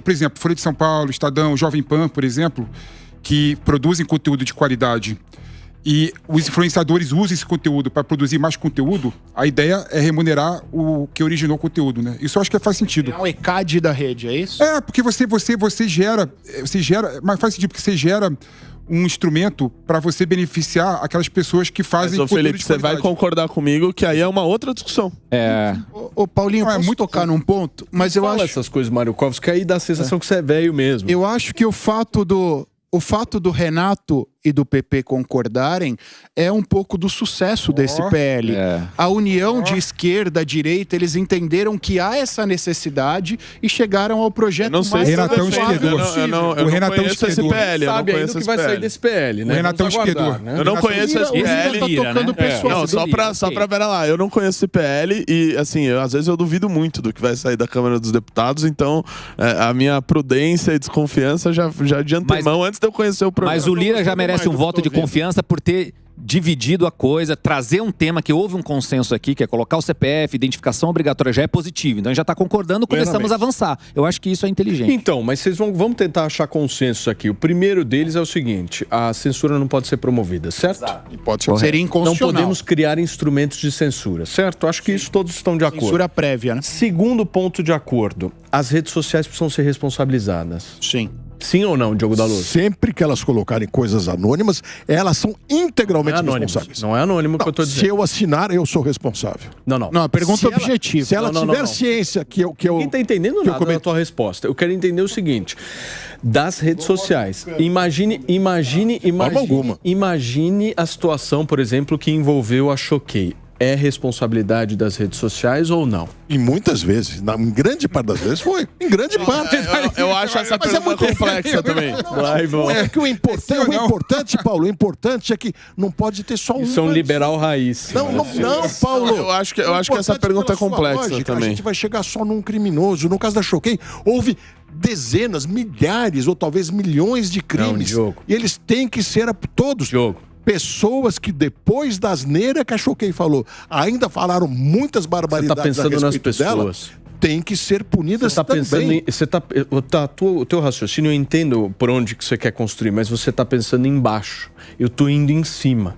Por exemplo, Folha de São Paulo, Estadão, Jovem Pan, por exemplo, que produzem conteúdo de qualidade e os influenciadores usam esse conteúdo para produzir mais conteúdo, a ideia é remunerar o que originou o conteúdo, né? Isso eu acho que faz sentido. É um ECAD da rede, é isso? Porque você gera, mas faz sentido, porque você gera um instrumento para você beneficiar aquelas pessoas que fazem conteúdo Felipe, de qualidade. Você vai concordar comigo que aí é uma outra discussão. Ô Paulinho, posso muito tocar num ponto? Mas eu acho... essas coisas, Mariukovski, que aí dá a sensação que você é velho mesmo. Eu acho que o fato do Renato e do PP concordarem é um pouco do sucesso desse PL. A união de esquerda, direita, eles entenderam que há essa necessidade e chegaram ao projeto mais Renatão esquerdor. O Renatão conheço esse PL. Eu não sabe conheço ainda o que vai sair desse PL, né? O Renatão esquerdor. Eu não conheço esse PL. Não, só pra ver lá. Eu não conheço esse PL e, assim, às vezes eu duvido muito do que vai sair da Câmara dos Deputados, então a minha prudência e desconfiança já de antemão, antes de eu conhecer o programa. Mas o Lira já merece um voto de confiança por ter dividido a coisa, trazer um tema que houve um consenso aqui, que é colocar o CPF, identificação obrigatória, já é positivo. Então a gente já está concordando, começamos a avançar. Eu acho que isso é inteligente. Então, mas vamos tentar achar consenso aqui. O primeiro deles é o seguinte: a censura não pode ser promovida, certo? E pode ser. Seria inconstitucional. Não podemos criar instrumentos de censura, certo? Acho que isso todos estão de acordo. Censura prévia, né? Segundo ponto de acordo: as redes sociais precisam ser responsabilizadas. Sim. Sim ou não, Diogo Daluz? Sempre que elas colocarem coisas anônimas, elas são integralmente responsáveis. Não é anônimo que eu estou dizendo. Se eu assinar, eu sou responsável. Não, a pergunta é objetiva. Se ela tiver ciência que eu... Ninguém está entendendo nada da tua resposta. Eu quero entender o seguinte: das redes sociais. Imagine a situação, por exemplo, que envolveu a Choquei. É responsabilidade das redes sociais ou não? E muitas vezes, em grande parte das vezes foi. Em grande parte. Eu acho essa pergunta complexa também. O importante, Paulo, o importante é que não pode ter só um. Isso é um liberal raiz. Não, Paulo. Eu acho que essa pergunta é complexa lógica, também. A gente vai chegar só num criminoso. No caso da Choquei, houve dezenas, milhares ou talvez milhões de crimes. Não, Diogo. E eles têm que ser todos. Diogo. Pessoas que depois da asneira que a Choquei falou, ainda falaram muitas barbaridades. Você está pensando nas pessoas. Tem que ser punidas também. O teu raciocínio, eu entendo por onde que você quer construir, mas você está pensando embaixo. Eu estou indo em cima.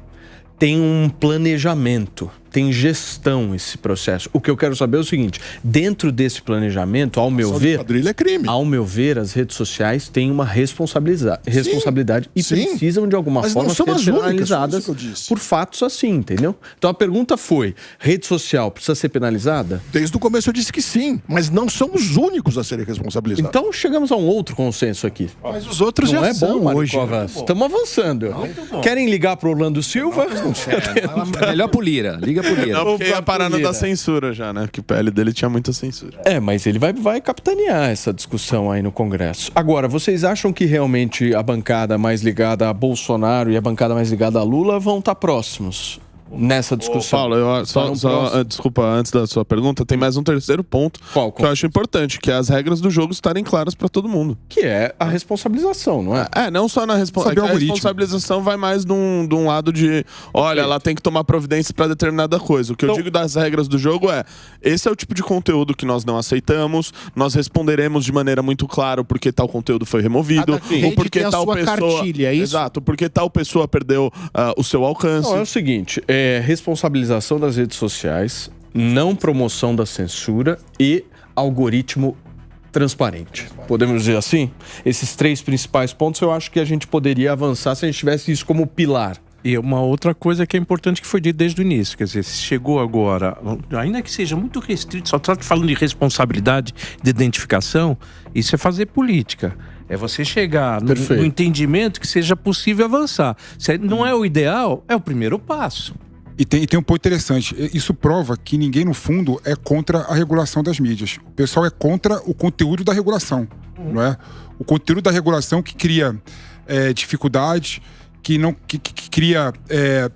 Tem um planejamento, tem gestão esse processo. O que eu quero saber é o seguinte: dentro desse planejamento, ao meu ver, quadrilha é crime. Ao meu ver, as redes sociais têm uma responsabilidade e precisam de alguma forma ser penalizadas por fatos assim, entendeu? Então a pergunta foi: rede social precisa ser penalizada? Desde o começo eu disse que sim, mas não são os únicos a serem responsabilizados. Então chegamos a um outro consenso aqui. Mas os outros não já é são bom, hoje. Estamos avançando. Querem ligar para o Orlando Silva? Melhor pro Lira. Liga pro Lira. Não, porque ia parando da censura já, né? Que o PL dele tinha muita censura. Mas ele vai capitanear essa discussão aí no Congresso. Agora, vocês acham que realmente a bancada mais ligada a Bolsonaro e a bancada mais ligada a Lula vão estar próximos? nessa discussão. Paulo, desculpa, antes da sua pergunta, tem mais um terceiro ponto que eu acho importante, que é as regras do jogo estarem claras para todo mundo. Que é a responsabilização, não é? Não só na responsabilização. A responsabilização vai mais de um lado de, olha, ela tem que tomar providência para determinada coisa. O que eu digo das regras do jogo é, esse é o tipo de conteúdo que nós não aceitamos, nós responderemos de maneira muito clara porque tal conteúdo foi removido, ou porque tal pessoa... Cartilha, é isso? Exato, porque tal pessoa perdeu o seu alcance. Não, é o seguinte, responsabilização das redes sociais, não promoção da censura e algoritmo transparente. Podemos dizer assim? Esses 3 principais pontos eu acho que a gente poderia avançar se a gente tivesse isso como pilar. E uma outra coisa que é importante que foi dito desde o início, quer dizer, se chegou agora, ainda que seja muito restrito, só está falando de responsabilidade, de identificação, isso é fazer política. É você chegar no entendimento que seja possível avançar. Se não é o ideal, é o primeiro passo. E tem um ponto interessante. Isso prova que ninguém, no fundo, é contra a regulação das mídias. O pessoal é contra o conteúdo da regulação, não é? O conteúdo da regulação que cria dificuldades, que cria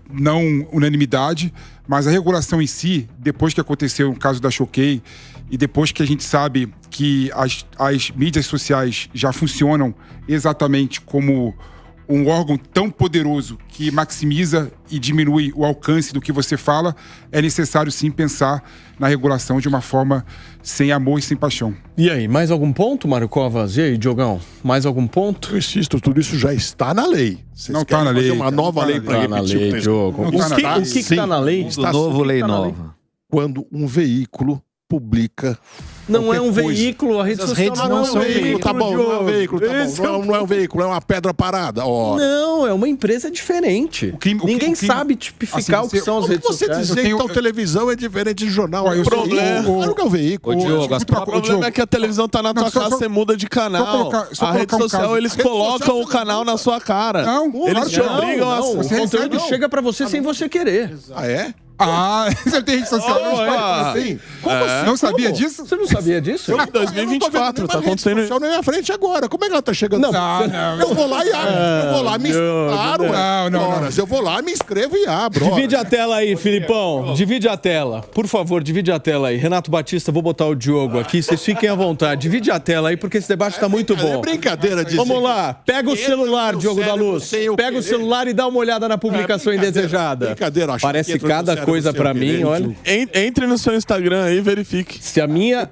não unanimidade, mas a regulação em si, depois que aconteceu o caso da Choquei, e depois que a gente sabe que as mídias sociais já funcionam exatamente como um órgão tão poderoso que maximiza e diminui o alcance do que você fala, é necessário sim pensar na regulação de uma forma sem amor e sem paixão. E aí, mais algum ponto, Mário Covas? E aí, Diogão? Mais algum ponto? Eu insisto, tudo isso já está na lei. Não está na lei. Uma nova lei para repetir o texto. Diogo. O que está na lei? Do novo lei nova. Quando um veículo publica... Não é um veículo, a rede social não é um veículo, tá bom, não é um veículo, tá bom. Não é um veículo, é uma pedra parada. Não, é uma empresa diferente. Ninguém sabe tipificar o que são as redes sociais. Você dizer que televisão é diferente de jornal. O problema não é um veículo. O problema é que a televisão tá na tua casa, você muda de canal. A rede social, eles colocam o canal na sua cara. Eles te obrigam a... O conteúdo chega pra você sem você querer. Ah, é? Você tem rede social? Como assim? Não sabia disso? Você não sabia disso? Em 2024, tá acontecendo isso. Na minha frente agora. Como é que ela tá chegando? Não. Eu vou lá e abro. Eu vou lá, me inscrevo. Não. Eu vou lá, me inscrevo e abro. Divide a tela aí, Filipão. Divide a tela. Por favor, divide a tela aí. Renato Batista, vou botar o Diogo aqui. Vocês fiquem à vontade. Divide a tela aí, porque esse debate tá muito bom. É brincadeira disso. Vamos lá. Pega o celular, Diogo da Luz. Pega o celular e dá uma olhada na publicação indesejada. Brincadeira. Parece cada coisa pra mim, olha. Entre no seu Instagram aí e verifique. Se a minha...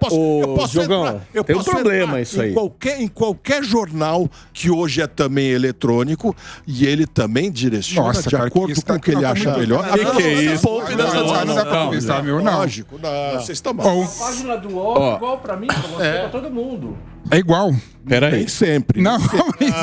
Diogão, tem um problema isso aí. Em qualquer jornal que hoje é também eletrônico e ele também direciona de acordo com o que ele acha melhor. Que é isso? Não dá pra pensar, meu. Lógico. Vocês estão mal. A página do UOL é igual pra mim, pra você, pra todo mundo. É igual. Peraí. Nem sempre. Não.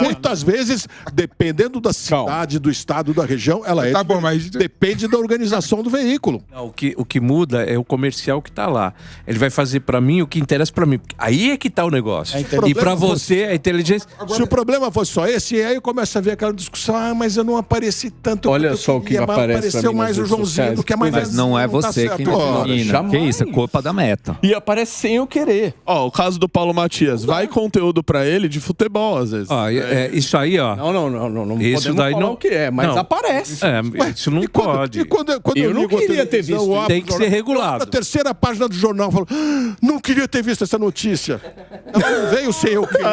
Muitas vezes, dependendo da cidade, do estado, da região, ela é. Tá bom, mas... Depende da organização do veículo. Não, o que muda é o comercial que tá lá. Ele vai fazer pra mim o que interessa pra mim. Aí é que tá o negócio. E pra você, a inteligência... Agora, se o problema fosse só esse, aí eu começo a ver aquela discussão, mas eu não apareci tanto. Olha só o que aparece. Apareceu mais o Joãozinho do que mais... Mas não é você que determina. Que isso, é culpa da Meta. E aparece sem eu querer. O caso do Paulo Matias. Vai conteúdo pra ele de futebol, às vezes. Isso aí, ó. Não isso podemos daí falar não... o que é, mas aparece. Isso não pode. Quando eu não queria ter visto. Tem que ser regulado. Na terceira página do jornal, falou, não queria ter visto essa notícia. Ela não veio sem eu querer.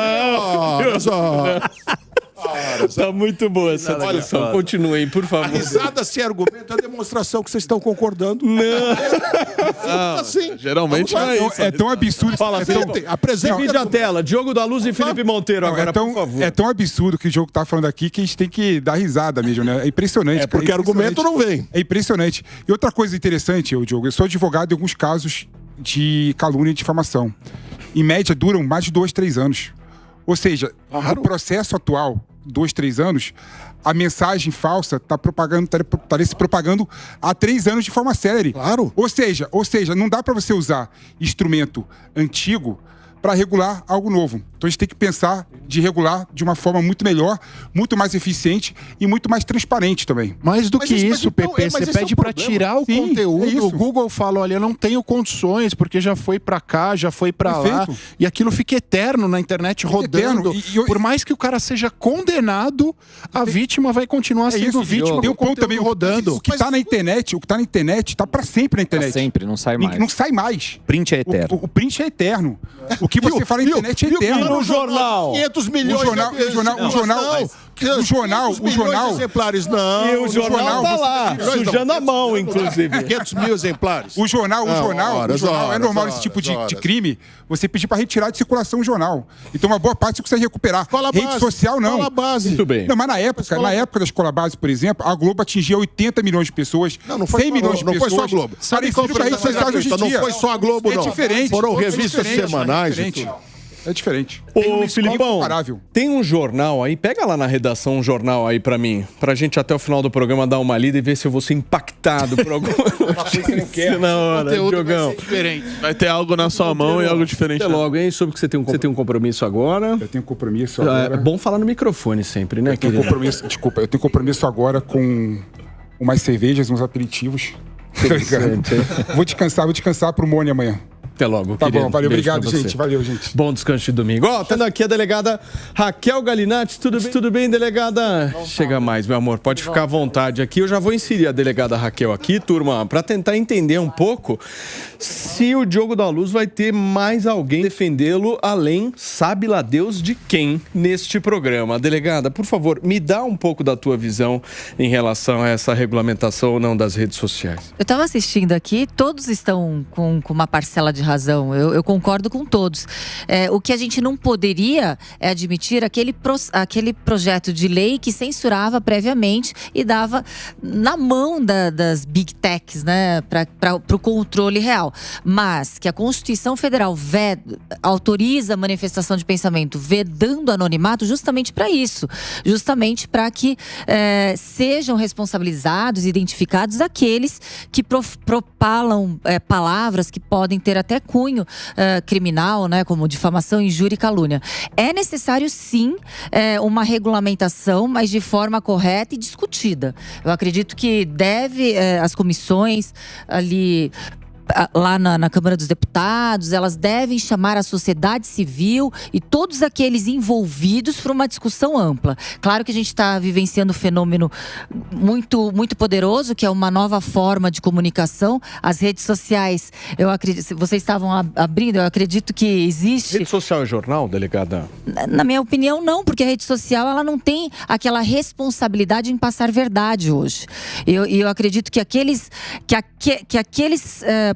Tá muito boa essa discussão. Continuem, por favor. A risada sem argumento é a demonstração que vocês estão concordando. Não. Assim. Geralmente não é isso. É tão absurdo. Fala, divide a tela. Diogo da Luz e Felipe Monteiro agora, por favor. É tão absurdo que o Diogo tá falando aqui que a gente tem que dar risada mesmo, né? É impressionante. É porque argumento não vem. É impressionante. E outra coisa interessante, Diogo, eu sou advogado em alguns casos de calúnia e difamação. Em média, duram mais de 2, 3 anos. Ou seja, o processo atual, 2, 3 anos, a mensagem falsa estaria se propagando há 3 anos de forma séria. Claro. Ou seja, não dá para você usar instrumento antigo para regular algo novo. Então a gente tem que pensar de regular de uma forma muito melhor, muito mais eficiente e muito mais transparente também. Mais do que isso, Pepe, você pede para tirar o conteúdo, o Google fala, olha, eu não tenho condições, porque já foi para cá, já foi para lá, e aquilo fica eterno na internet rodando. Por mais que o cara seja condenado, a vítima vai continuar sendo vítima do conteúdo rodando. O que está na internet, está para sempre na internet. Pra sempre, não sai mais. Não sai mais. Print é eterno. O print é eterno. O que você fala na internet é eterno. No jornal. 500 milhões o jornal exemplares, não. E o jornal tá lá, sujando a mão, inclusive. 500 mil exemplares. O jornal é normal esse tipo de crime, você pedir para retirar de circulação o jornal. Então uma boa parte você consegue recuperar. Rede social, não. Escola base. Muito bem. Não, mas na época da escola base, por exemplo, a Globo atingia 80 milhões de pessoas, 100 milhões de pessoas. Não foi só a Globo. Não foi só a Globo, não. É diferente. Foram revistas semanais. É diferente. Ô, Filipão, tem um jornal aí, pega lá na redação um jornal aí pra mim, pra gente até o final do programa dar uma lida e ver se eu vou ser impactado por alguma notícia na hora, Diogão. Vai ter algo na sua mão e algo diferente. Até logo, hein? Soube que você tem um compromisso agora. Eu tenho compromisso agora. É bom falar no microfone sempre, né, querido? Eu tenho compromisso agora com umas cervejas, uns aperitivos. Vou descansar pro Mônio amanhã. Até logo, tá querido. Bom, valeu, obrigado, gente. Valeu, gente. Bom descanso de domingo. Ó, tendo aqui a delegada Raquel Galinatti. Tudo bem, delegada? Chega mais, meu amor. Pode ficar à vontade aqui. Eu já vou inserir a delegada Raquel aqui, turma, para tentar entender um pouco se o Diogo da Luz vai ter mais alguém defendê-lo além, sabe lá Deus de quem, neste programa. Delegada, por favor, me dá um pouco da tua visão em relação a essa regulamentação ou não das redes sociais. Eu estava assistindo aqui, todos estão com uma parcela de razão, eu concordo com todos. O que a gente não poderia é admitir aquele projeto de lei que censurava previamente e dava na mão das big techs, né, para o controle real. Mas que a Constituição Federal autoriza a manifestação de pensamento vedando anonimato justamente para isso, justamente para que sejam responsabilizados e identificados aqueles que propalam palavras que podem ter até cunho criminal, né, como difamação, injúria e calúnia. É necessário, sim, uma regulamentação, mas de forma correta e discutida. Eu acredito que as comissões ali lá na Câmara dos Deputados, elas devem chamar a sociedade civil e todos aqueles envolvidos para uma discussão ampla. Claro que a gente está vivenciando um fenômeno muito, muito poderoso, que é uma nova forma de comunicação. As redes sociais, eu acredito, vocês estavam abrindo, eu acredito que existe... Rede social é jornal, delegada? Na minha opinião, não, porque a rede social ela não tem aquela responsabilidade em passar verdade hoje. Eu acredito que aqueles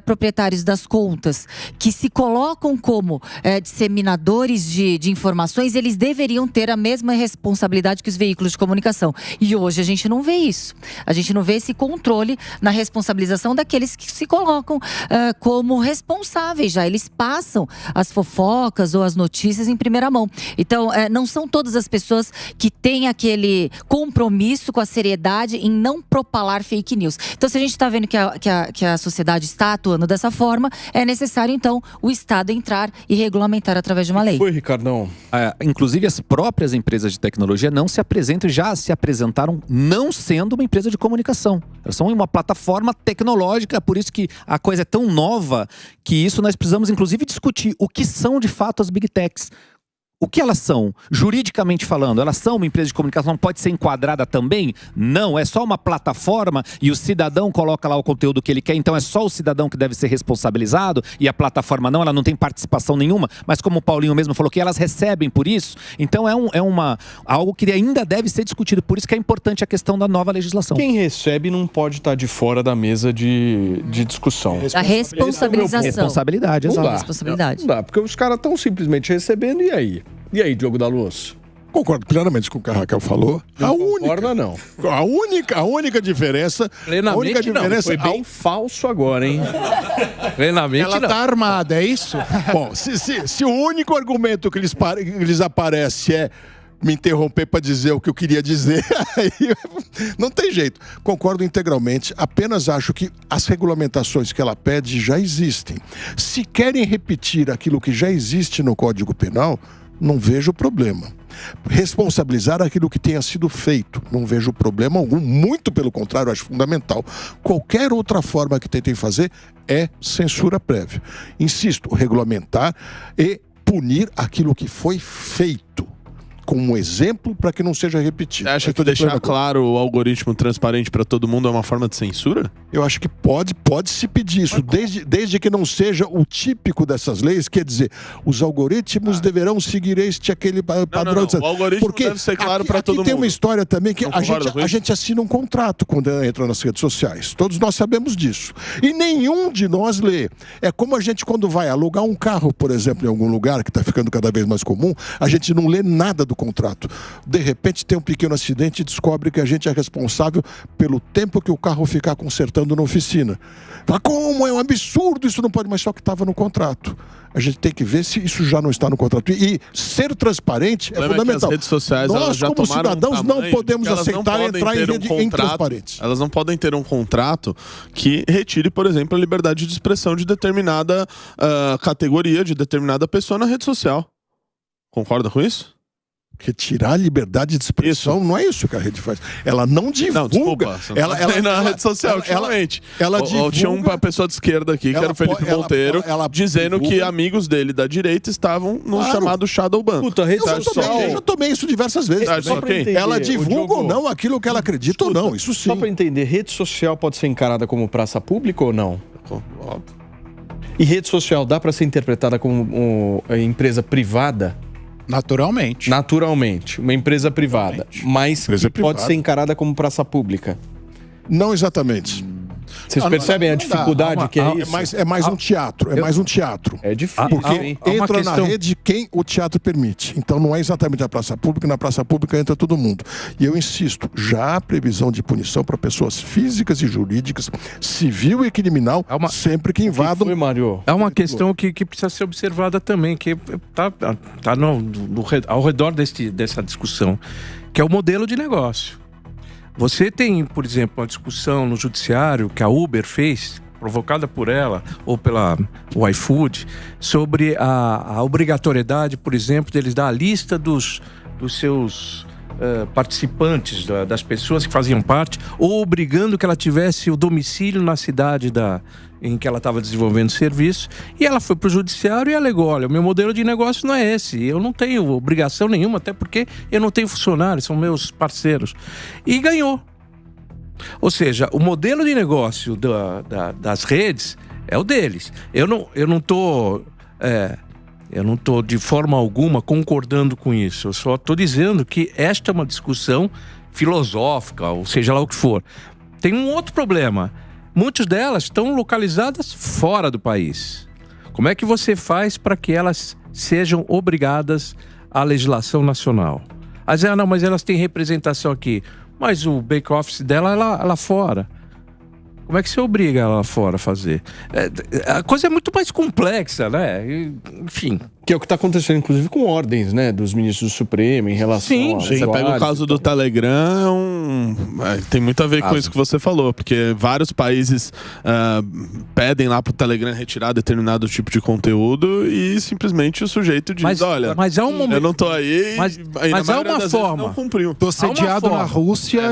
proprietários das contas que se colocam como disseminadores de informações, eles deveriam ter a mesma responsabilidade que os veículos de comunicação. E hoje a gente não vê isso. A gente não vê esse controle na responsabilização daqueles que se colocam como responsáveis já. Eles passam as fofocas ou as notícias em primeira mão. Então, não são todas as pessoas que têm aquele compromisso com a seriedade em não propalar fake news. Então, se a gente está vendo que a sociedade está atuando dessa forma, é necessário, então, o Estado entrar e regulamentar através de uma lei. Foi, Ricardão? Inclusive, as próprias empresas de tecnologia não se apresentam e já se apresentaram não sendo uma empresa de comunicação. Elas são uma plataforma tecnológica, por isso que a coisa é tão nova que isso nós precisamos, inclusive, discutir o que são, de fato, as Big Techs. O que elas são, juridicamente falando? Elas são uma empresa de comunicação, pode ser enquadrada também? Não, é só uma plataforma e o cidadão coloca lá o conteúdo que ele quer, então é só o cidadão que deve ser responsabilizado e a plataforma não, ela não tem participação nenhuma, mas como o Paulinho mesmo falou que elas recebem por isso, então algo que ainda deve ser discutido, por isso que é importante a questão da nova legislação. Quem recebe não pode estar de fora da mesa de discussão. A responsabilização. Responsabilidade, exato. Responsabilidade. Não dá, porque os caras estão simplesmente recebendo, e aí? E aí, Diogo da Luz? Concordo plenamente com o que a Raquel falou. Não concorda, não. A única diferença... Plenamente não. Foi bem falso agora, hein? Plenamente Ela tá armada, é isso? Bom, se o único argumento que lhes aparece é me interromper para dizer o que eu queria dizer. Aí, não tem jeito. Concordo integralmente. Apenas acho que as regulamentações que ela pede já existem. Se querem repetir aquilo que já existe no Código Penal, não vejo problema. Responsabilizar aquilo que tenha sido feito, não vejo problema algum, muito pelo contrário, acho fundamental. Qualquer outra forma que tentem fazer é censura prévia. Insisto, regulamentar e punir aquilo que foi feito, como um exemplo para que não seja repetido. Você acha que deixar claro o algoritmo transparente para todo mundo é uma forma de censura? Eu acho que pode se pedir isso, desde que não seja o típico dessas leis, quer dizer, os algoritmos deverão seguir aquele padrão. Não. O algoritmo deve ser claro para todo mundo. Tem uma história também que a gente assina um contrato quando entra nas redes sociais. Todos nós sabemos disso. E nenhum de nós lê. É como a gente quando vai alugar um carro, por exemplo, em algum lugar, que está ficando cada vez mais comum, a gente não lê nada do contrato. De repente tem um pequeno acidente e descobre que a gente é responsável pelo tempo que o carro ficar consertando na oficina. Fala, como? É um absurdo, isso não pode, mas só que estava no contrato. A gente tem que ver se isso já não está no contrato. E ser transparente é fundamental. As redes sociais, nós, já como cidadãos, não podemos aceitar entrar em rede intransparente. Elas não podem ter um contrato que retire, por exemplo, a liberdade de expressão de determinada categoria, de determinada pessoa na rede social. Concorda com isso? Retirar a liberdade de expressão, não é isso que a rede faz. Ela não divulga. Não, desculpa. Ela na rede social, ultimamente. Ela divulga. Tinha uma pessoa de esquerda aqui, que era o Felipe Monteiro, dizendo que amigos dele da direita estavam no chamado Shadowban. Puta, rede social. Eu já tomei isso diversas vezes. Ela divulga ou não aquilo que ela acredita ou não, isso sim. Só para entender, rede social pode ser encarada como praça pública ou não? Óbvio. E rede social dá para ser interpretada como empresa privada? Naturalmente. Uma empresa privada. Mas pode ser encarada como praça pública. Não exatamente. Vocês percebem a dificuldade que é isso? É mais um teatro. É mais um teatro. É difícil. Porque entra na rede quem o teatro permite. Então não é exatamente a praça pública. Na praça pública entra todo mundo. E eu insisto, já há previsão de punição para pessoas físicas e jurídicas, civil e criminal, sempre que invadam. É uma questão que precisa ser observada também, que está ao redor dessa discussão, que é o modelo de negócio. Você tem, por exemplo, uma discussão no judiciário que a Uber fez, provocada por ela ou pela iFood, sobre a obrigatoriedade, por exemplo, deles dar a lista dos seus participantes, das pessoas que faziam parte, ou obrigando que ela tivesse o domicílio na cidade em que ela estava desenvolvendo serviço. E ela foi para o judiciário e alegou, olha, o meu modelo de negócio não é esse, eu não tenho obrigação nenhuma, até porque eu não tenho funcionários, são meus parceiros. E ganhou. Ou seja, o modelo de negócio das redes é o deles. Eu não estou de forma alguma concordando com isso. Eu só estou dizendo que esta é uma discussão filosófica, ou seja lá o que for. Tem um outro problema. Muitas delas estão localizadas fora do país. Como é que você faz para que elas sejam obrigadas à legislação nacional? Mas elas têm representação aqui. Mas o back-office dela é lá fora. Como é que você obriga ela lá fora a fazer? A coisa é muito mais complexa, né? Enfim. Que é o que está acontecendo, inclusive, com ordens, né? Dos ministros do Supremo em relação Você pega o caso do Telegram, tem muito a ver com isso que você falou, porque vários países pedem lá pro Telegram retirar determinado tipo de conteúdo e simplesmente o sujeito diz, olha, mas há um momento, eu não tô aí, mas há uma forma. Não cumpriu. Tô sediado na Rússia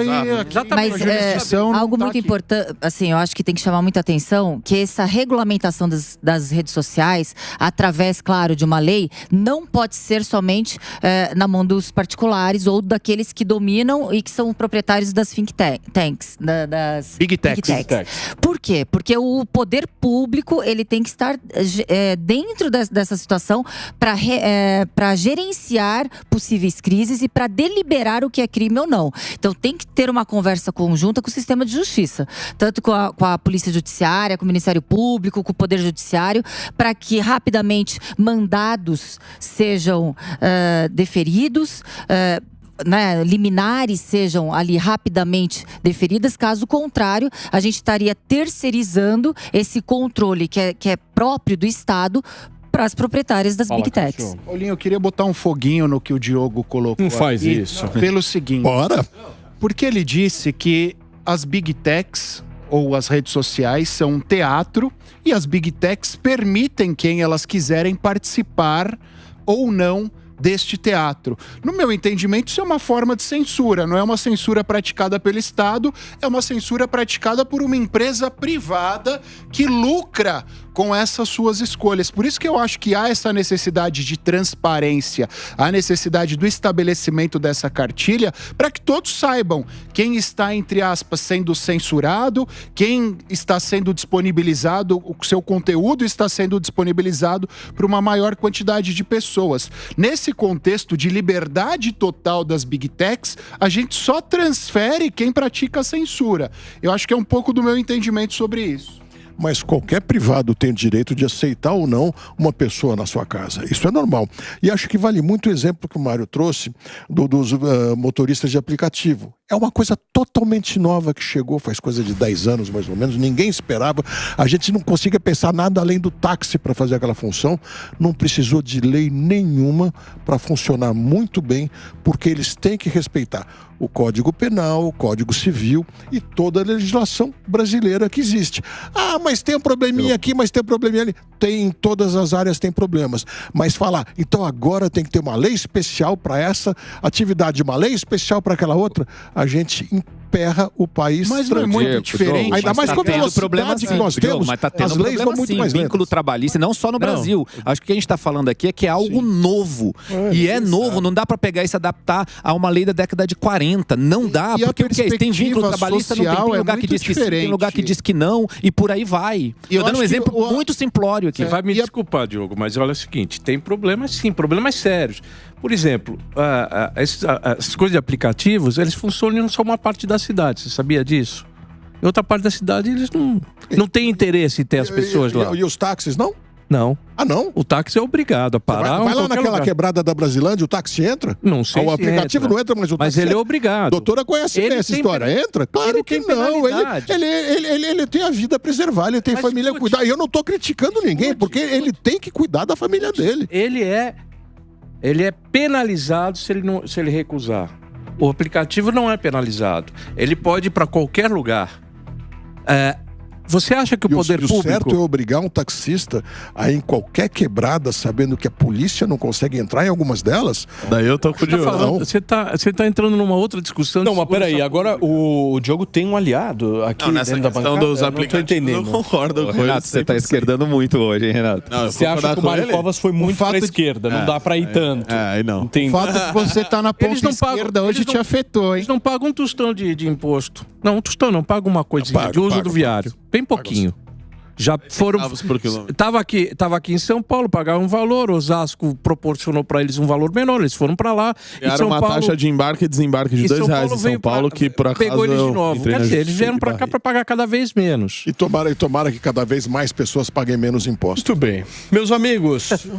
mas algo muito importante, assim, eu acho que tem que chamar muita atenção, que essa regulamentação das redes sociais, através, claro, de uma lei, não pode ser somente na mão dos particulares ou daqueles que dominam e que são proprietários das think tanks, das Big Techs. Por quê? Porque o poder público, ele tem que estar dentro dessa situação para gerenciar possíveis crises e para deliberar o que é crime ou não. Então tem que ter uma conversa conjunta com o sistema de justiça, tanto com a Polícia Judiciária, com o Ministério Público, com o Poder Judiciário, para que rapidamente mandados sejam deferidos, liminares sejam ali rapidamente deferidas. Caso contrário, a gente estaria terceirizando esse controle que é próprio do Estado para as proprietárias das Big Techs. Olinho, eu queria botar um foguinho no que o Diogo colocou. Não faz aqui, isso. Pelo seguinte. Bora! Porque ele disse que as Big Techs ou as redes sociais são um teatro e as Big Techs permitem quem elas quiserem participar ou não deste teatro. No meu entendimento, isso é uma forma de censura. Não é uma censura praticada pelo Estado, é uma censura praticada por uma empresa privada que lucra com essas suas escolhas. Por isso que eu acho que há essa necessidade de transparência, a necessidade do estabelecimento dessa cartilha, para que todos saibam quem está, entre aspas, sendo censurado, quem está sendo disponibilizado, o seu conteúdo está sendo disponibilizado para uma maior quantidade de pessoas. Nesse contexto de liberdade total das Big Techs, a gente só transfere quem pratica a censura. Eu acho que é um pouco do meu entendimento sobre isso. Mas qualquer privado tem o direito de aceitar ou não uma pessoa na sua casa. Isso é normal. E acho que vale muito o exemplo que o Mário trouxe dos motoristas de aplicativo. É uma coisa totalmente nova que chegou faz coisa de 10 anos, mais ou menos. Ninguém esperava. A gente não conseguia pensar nada além do táxi para fazer aquela função. Não precisou de lei nenhuma para funcionar muito bem, porque eles têm que respeitar o Código Penal, o Código Civil e toda a legislação brasileira que existe. Ah, mas tem um probleminha aqui, mas tem um probleminha ali. Tem, em todas as áreas tem problemas. Mas falar, então agora tem que ter uma lei especial para essa atividade, uma lei especial para aquela outra, a gente emperra o país. Mas não é muito diferente. Ainda mais com a velocidade que nós temos, mas tá tendo as leis vão muito mais vínculo lentas. trabalhista, não só no Brasil. Acho que o que a gente está falando aqui é que é algo novo. E é novo, não dá para pegar e se adaptar a uma lei da década de 40. Não dá, porque o que tem vínculo trabalhista não tem lugar que diz que sim, tem lugar que diz que não, e por aí vai. Eu dando um exemplo muito simplório aqui. Você vai me desculpar, Diogo, mas olha o seguinte, tem problemas sim, problemas sérios. Por exemplo, essas coisas de aplicativos, eles funcionam só uma parte da cidade, você sabia disso? Em outra parte da cidade, eles não têm interesse em ter as pessoas lá. E os táxis, não? Não. Ah, não? O táxi é obrigado a parar. Vai lá naquela lugar. quebrada da Brasilândia, o táxi entra? Não sei. O aplicativo não entra, mas o táxi Mas ele é obrigado. A doutora conhece bem essa história. Entra? Claro que não. Ele tem a vida a preservar, ele tem família a cuidar. E eu não estou criticando ninguém, porque ele tem que cuidar da família dele. Ele é penalizado se ele recusar. O aplicativo não é penalizado. Ele pode ir para qualquer lugar. Você acha que o poder público... O certo é obrigar um taxista a ir em qualquer quebrada, sabendo que a polícia não consegue entrar em algumas delas? Daí eu tô com o Diogo. Você tá entrando numa outra discussão. Não, mas peraí, agora o Diogo tem um aliado aqui dentro da bancada. Dos aplicativos, eu não concordo com Renato, você tá esquerdando muito hoje, hein, Renato? Você acha que o Mário Covas foi muito pra esquerda, não dá pra ir tanto. Aí não. O fato de você estar na ponta esquerda hoje te afetou, hein? Eles não pagam um tostão de imposto. Não, um tostão não, pagam uma coisinha de uso do viário. Bem pouquinho. Já foram. Tava aqui em São Paulo, pagaram um valor, Osasco proporcionou para eles um valor menor, eles foram para lá. Era uma taxa de embarque e desembarque de R$2 em São Paulo, que por acaso pegou eles de novo. Quer dizer, eles vieram para cá para pagar cada vez menos. E tomara que cada vez mais pessoas paguem menos impostos. Muito bem. Meus amigos,